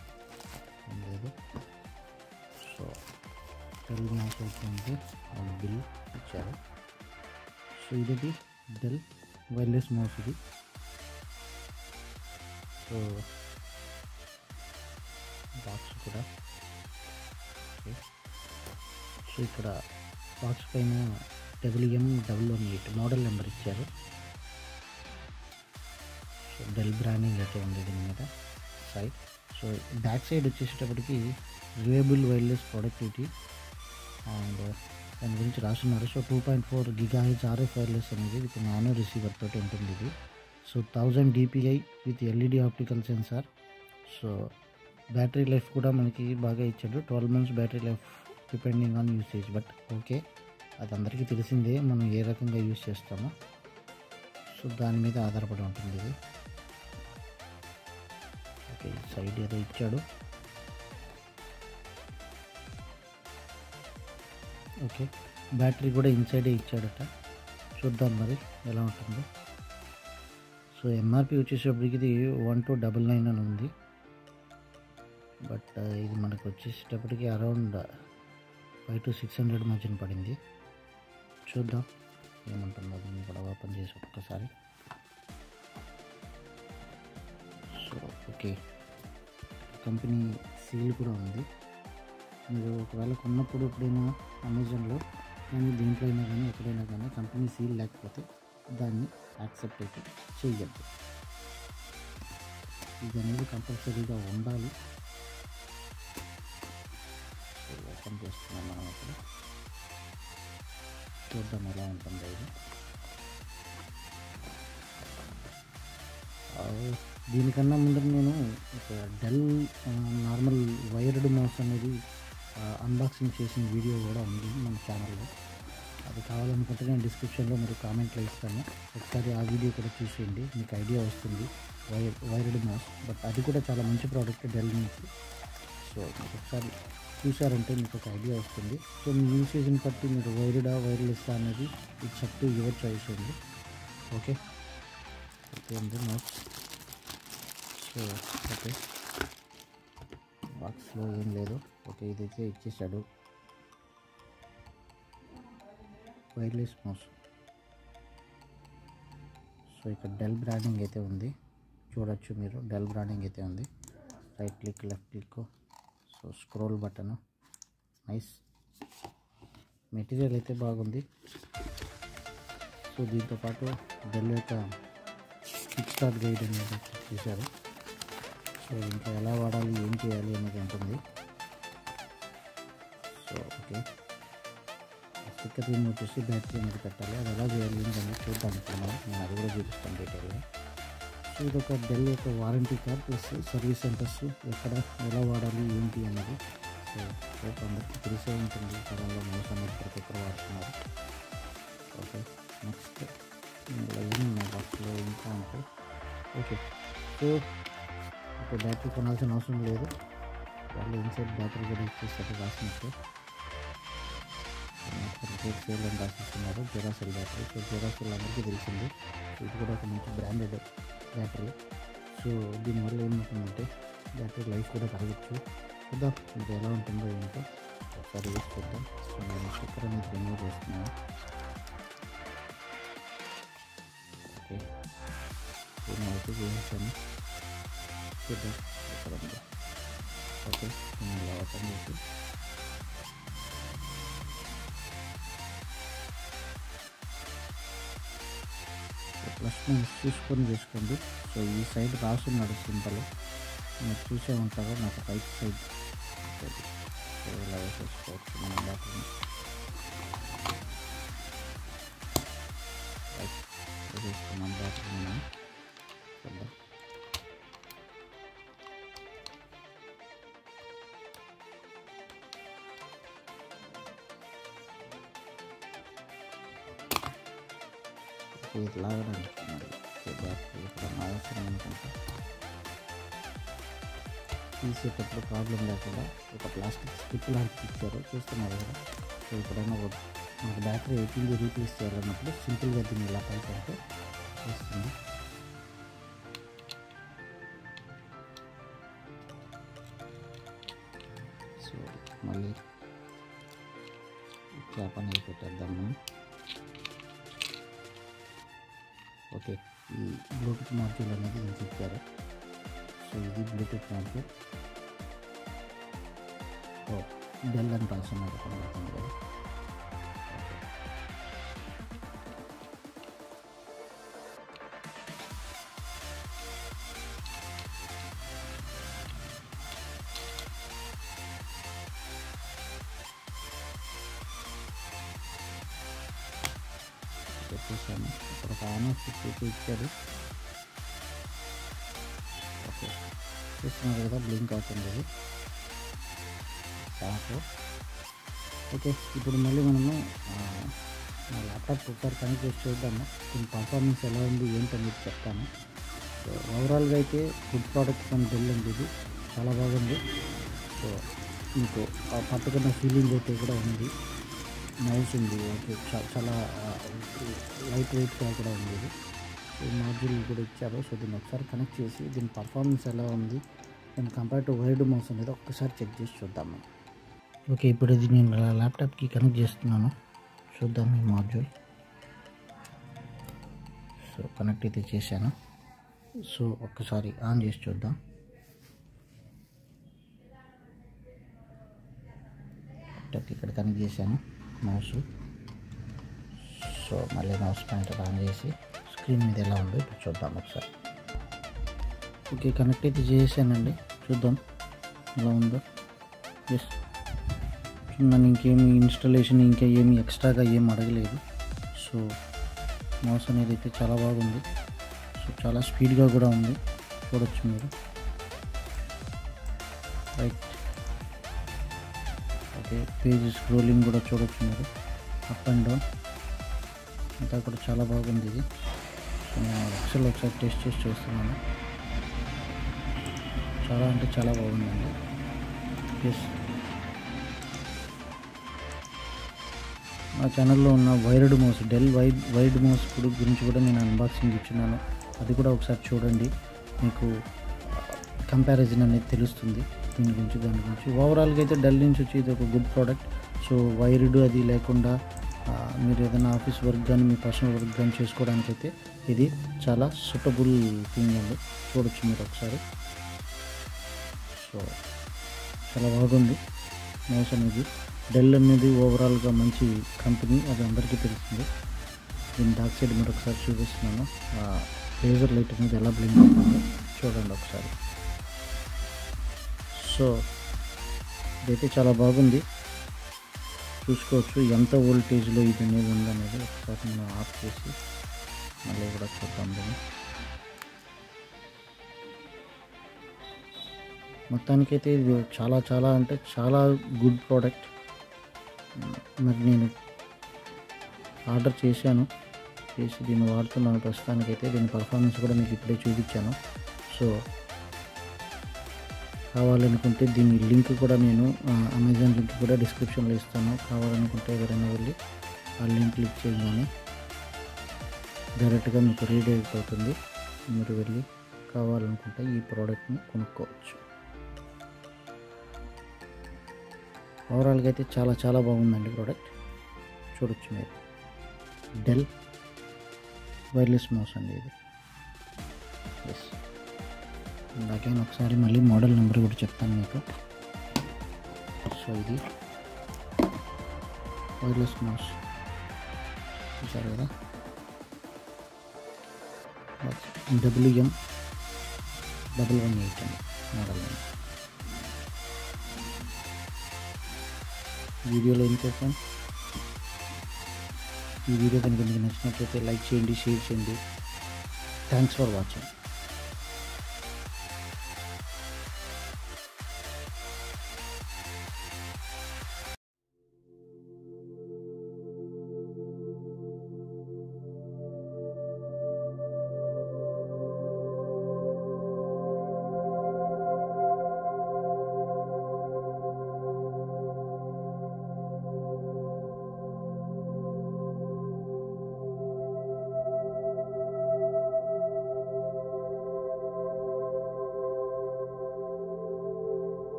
లేదు. సో డెల్ మౌస్ అవుతుంది, బిల్ ఇచ్చారు. సో ఇది డెల్ వైర్లెస్ మౌస్ ఇది. సో బాక్స్ కూడా. సో ఇక్కడ బాక్స్ పైన WM018 మోడల్ నెంబర్ ఇచ్చారు. సో డెల్ బ్రాండింగ్ అయితే ఉంది దీని మీద సైడ్. సో బ్యాక్ సైడ్ వచ్చేసేటప్పటికి రిలయబుల్ వైర్లెస్ ప్రొడక్టివిటీ అండ్ దాని గురించి రాస్తున్నారు. సో 2.4 GHz RF వైర్లెస్ అనేది విత్ నానో రిసీవర్ తోటి ఉంటుంది ఇది. So 1000 DPI with LED optical sensor. So battery life కూడా మనకి బాగా ఇచ్చాడు. 12 months battery life depending on usage. But okay, అది అందరికీ తెలిసిందే మనం ఏ రకంగా యూజ్ చేస్తామో. సో దాని మీద ఆధారపడి ఉంటుంది ఇది. ఓకే, సైడ్ ఏదో ఇచ్చాడు. ఓకే, బ్యాటరీ కూడా ఇన్సైడే ఇచ్చాడట. చూద్దాం మరి ఎలా ఉంటుందో. సో MRP వచ్చేసేపటికి ఇది 1299 అని ఉంది. బట్ ఇది మనకు వచ్చేసేటప్పటికి అరౌండ్ 500 to 600 మధ్యన పడింది. చూద్దాం ఏమంటుందో. దీన్ని కూడా ఓపెన్ చేసి ఒక్కసారి. సో ఓకే, కంపెనీ సీల్ కూడా ఉంది. మీరు ఒకవేళ కొన్నప్పుడు ఎప్పుడైనా అమెజాన్లో కానీ దేంట్లో అయినా కానీ ఎక్కడైనా కానీ కంపెనీ సీల్ లేకపోతే దాన్ని యాక్సెప్ట్ అయితే చేయొద్దు. ఇది అనేది కంపల్సరీగా ఉండాలి. ఓపెన్ చేస్తున్నాం మనం అక్కడ, చూద్దాం ఎలా ఉంటుందో ఇది. దీనికన్నా ముందు నేను ఒక డెల్ నార్మల్ వైర్డ్ మౌస్ అనేది అన్బాక్సింగ్ చేసిన వీడియో కూడా ఉంది మన ఛానల్లో. అది కావాలనుకుంటే నేను డిస్క్రిప్షన్లో మీరు కామెంట్లో ఇస్తాను. ఒకసారి ఆ వీడియో కూడా చూసేయండి, మీకు ఐడియా వస్తుంది వైర్డ్ మౌస్. బట్ అది కూడా చాలా మంచి ప్రోడక్ట్ డెల్ నుంచి. సో ఒకసారి చూసారంటే మీకు ఒక ఐడియా వస్తుంది. సో మీ యూసేజ్ని బట్టి మీరు వైర్డా వైర్లెస్సా అనేది it's up to your choice ఉంది. ఓకే ఉంది మౌస్. సో ఓకే, బాక్స్లో ఏం లేదు. ఓకే, ఇదైతే ఇచ్చేసాడు వైర్లెస్ మౌస్. సో ఇక్కడ డెల్ బ్రాండింగ్ అయితే ఉంది, చూడొచ్చు మీరు. డెల్ బ్రాండింగ్ అయితే ఉంది. Right click, left click, so scroll button. Nice, material అయితే బాగుంది. సో దీంతోపాటు డెల్ యొక్క కిక్ స్టార్ట్ గైడ్ అనేది చేశారు. సో ఇంకా ఎలా వాడాలి, ఏం చేయాలి అనేది ఉంటుంది. సో ఓకే, స్టిక్కర్ రిమూవ్ చేసి బ్యాటరీ అనేది పెట్టాలి. అది ఎలా చేయాలి ఏంటనేది చూద్దాం ఇప్పుడు నేను అది కూడా చూపిస్తాను డీటెయిల్గా. సో ఇది ఒక డెల్ యొక్క warranty card plus service centres ఎక్కడ ఎలా వాడాలి ఏంటి అనేది. సో రేపు అందరికీ తెలిసే ఉంటుంది, సగంలో మౌస్ అనేది ప్రతి ఒక్కరు వాడుతున్నారు. ఓకే, నెక్స్ట్ ఇందులో ఏమున్నాయి బాక్స్లో ఇంకా అంటే. ఓకే, సో ఇప్పుడు బ్యాటరీ కొనాల్సిన అవసరం లేదు, వాళ్ళు ఇన్సైడ్ బ్యాటరీ కూడా ఇచ్చేస్తారు రాసినట్టు. సేల్ అని రాసిస్తున్నారు డ్యూరాసెల్ బ్యాటరీ. సో డ్యూరాసెల్ అందరికీ తెలిసింది, ఇది కూడా ఒక మంచి బ్రాండెడ్ బ్యాటరీ. సో దీనివల్ల ఏమవుతుందంటే బ్యాటరీ లైఫ్ కూడా పెరగచ్చు. చూద్దాం ఇది ఎలా ఉంటుందో ఏంటో ఒకసారి యూస్ చేద్దాం. సో నేను స్టిక్కర్ అనేది రిమూవ్ చేస్తున్నాను. ఓకే, రిమూవ్ అయితే చేసాను, చూద్దాం ఎక్కడ ఉందో. ఓకే, నేను ఇలా ఓపెన్ చేసి ప్లస్ మైనస్ చూసుకొని చేసుకోండి. సో ఈ సైడ్ రాసున్నాడు సింపుల్, మీరు చూసే ఉంటారో నాకు రైట్ సైడ్. సో ఇలా వేసేసుకోవచ్చు మనం బ్యాటరీని. వేసేసుకున్నాం బ్యాటరీని మనం. చూద్దాం. ఇది లాగడానికి బ్యాటరీ ఇక్కడ అవసరం అనుకుంటా. తీసేటప్పుడు ప్రాబ్లం లేకుండా ఒక ప్లాస్టిక్ స్టిక్ లాంటిది ఇచ్చారు, చూస్తున్నారు కదా. సో ఎప్పుడైనా మనకు బ్యాటరీ 18 రీప్లేస్ చేయాలన్నప్పుడు సింపుల్గా దీన్ని ఇలా పైకి అంటే వస్తుంది. సో మళ్ళీ క్యాప్ అనేది పెట్టేద్దాం మనం. ఓకే, ఈ బ్లూటూత్ మాడ్యూల్ అనేది దీనికి ఇచ్చారు. సో ఇది బ్లూటూత్ మాడ్యూల్. డెల్ అని రాస్తున్నారు కనబడుతుంది కదా. చూసాను ఇక్కడ ఒక ఆన్ ఆఫ్ స్విచ్ అయితే ఇచ్చారు. ఓకే, చూస్తున్నారు కదా బ్లింక్ అవుతుంది ఆఫ్. ఓకే, ఇప్పుడు మళ్ళీ మనము నా ల్యాప్టాప్ ఒకసారి కనెక్ట్ చేసి చూద్దాము, దీని పర్ఫార్మెన్స్ ఎలా ఉంది ఏంటనేది చెప్తాను. సో ఓవరాల్గా అయితే గుడ్ ప్రోడక్ట్ ఫ్రమ్ డెల్ అండి, ఇది చాలా బాగుంది. సో మీకు పట్టుకున్న ఫీలింగ్ అయితే కూడా ఉంది. మౌస్ ఉంది, ఓకే, చాలా లైట్ వెయిట్గా కూడా ఉంది ఇది. ఈ మాడ్యూల్ కూడా ఇచ్చారు. సో దీన్ని ఒకసారి కనెక్ట్ చేసి దీని పర్ఫార్మెన్స్ ఎలా ఉంది దాన్ని కంపేర్ టు వైర్డ్ మౌస్ అనేది ఒక్కసారి చెక్ చేసి చూద్దాము. ఓకే, ఇప్పుడు ఇది నేను ల్యాప్టాప్కి కనెక్ట్ చేస్తున్నాను, చూద్దాం ఈ మాడ్యూల్. సో కనెక్ట్ అయితే చేశాను. సో ఒక్కసారి ఆన్ చేసి చూద్దాం. ల్యాప్టాప్కి ఇక్కడ కనెక్ట్ చేశాను మౌస్. సో మళ్ళీ మౌస్ పాయింటర్ ఆన్ చేసి స్క్రీన్ మీద ఎలా ఉందో ఇప్పుడు చూద్దాం ఒకసారి. ఓకే, కనెక్ట్ అయితే చేసానండి, చూద్దాం ఎలా ఉందో. ఎస్, నన్ను ఇంకేమి ఇన్స్టాలేషన్ ఇంకా ఏమి ఎక్స్ట్రాగా ఏం అడగలేదు. సో మౌస్ అనేది అయితే చాలా బాగుంది. సో చాలా స్పీడ్గా కూడా ఉంది, చూడొచ్చు మీరు. రైట్, ఓకే, పేజ్ స్క్రోలింగ్ కూడా చూడొచ్చు మీరు, అప్ అండ్ డౌన్ అంతా కూడా చాలా బాగుంది ఇది. సో నేను ఎక్సెల్ ఒకసారి టెస్ట్ చేసి చూస్తున్నాను. చాలా అంటే చాలా బాగుందండి. ఎస్, మా ఛానల్లో ఉన్న wired mouse, Dell wired mouse గురించి కూడా నేను అన్బాక్సింగ్ ఇచ్చున్నాను. అది కూడా ఒకసారి చూడండి, మీకు కంపారిజన్ అనేది తెలుస్తుంది దీని గురించి దాని గురించి. ఓవరాల్గా అయితే డెల్ నుంచి వచ్చి ఇది ఒక గుడ్ ప్రోడక్ట్. సో వైర్డ్ అది లేకుండా మీరు ఏదైనా ఆఫీస్ వర్క్ కానీ మీ పర్సనల్ వర్క్ కానీ చేసుకోవడానికైతే ఇది చాలా సూటబుల్ థింగ్ అండి, చూడొచ్చు మీరు ఒకసారి. సో చాలా బాగుంది మౌస్ అనేది. డెల్ అనేది ఓవరాల్గా మంచి కంపెనీ, అది అందరికీ తెలుస్తుంది. దీని బ్యాక్ సైడ్ మీరు ఒకసారి చూపిస్తున్నాను, లేజర్ లైట్ అనేది ఎలా బ్లింక్ అవుతుందో చూడండి ఒకసారి. సో ఇదైతే చాలా బాగుంది, చూసుకోవచ్చు ఎంత వోల్టేజ్లో ఇది అనేది ఉందనేది. ఒకసారి మనం ఆఫ్ చేసి మళ్ళీ కూడా చూద్దాం దీన్ని. మొత్తానికైతే ఇది చాలా చాలా అంటే చాలా గుడ్ ప్రోడక్ట్. మరి నేను ఆర్డర్ చేసి దీన్ని వాడుతున్నాను ప్రస్తుతానికైతే. దీని పర్ఫార్మెన్స్ కూడా మీకు ఇప్పుడే చూపించాను. సో కావాలనుకుంటే దీని లింక్ కూడా నేను అమెజాన్ లింక్ కూడా డిస్క్రిప్షన్లో ఇస్తాను. కావాలనుకుంటే ఎవరైనా వెళ్ళి ఆ లింక్ క్లిక్ చేయగానే డైరెక్ట్గా మీకు రీడైరెక్ట్ అవుతుంది. మీరు వెళ్ళి కావాలనుకుంటే ఈ ప్రోడక్ట్ని కొనుక్కోవచ్చు. ఓవరాల్గా అయితే చాలా చాలా బాగుందండి ప్రోడక్ట్, చూడొచ్చు మీరు. డెల్ వైర్లెస్ మౌస్ అండి ఇది. ఎస్, అలాగే ఒకసారి మళ్ళీ మోడల్ నెంబర్ కూడా చెప్తాను మీకు. సో ఇది వైర్లెస్ మౌస్ చూసారు కదా, WM118 అండి మోడల్ నెంబర్. వీడియోలో ఇంకోసం ఈ వీడియో కనుక మీకు నచ్చినట్లయితే లైక్ చేయండి, షేర్ చేయండి. Thanks for watching.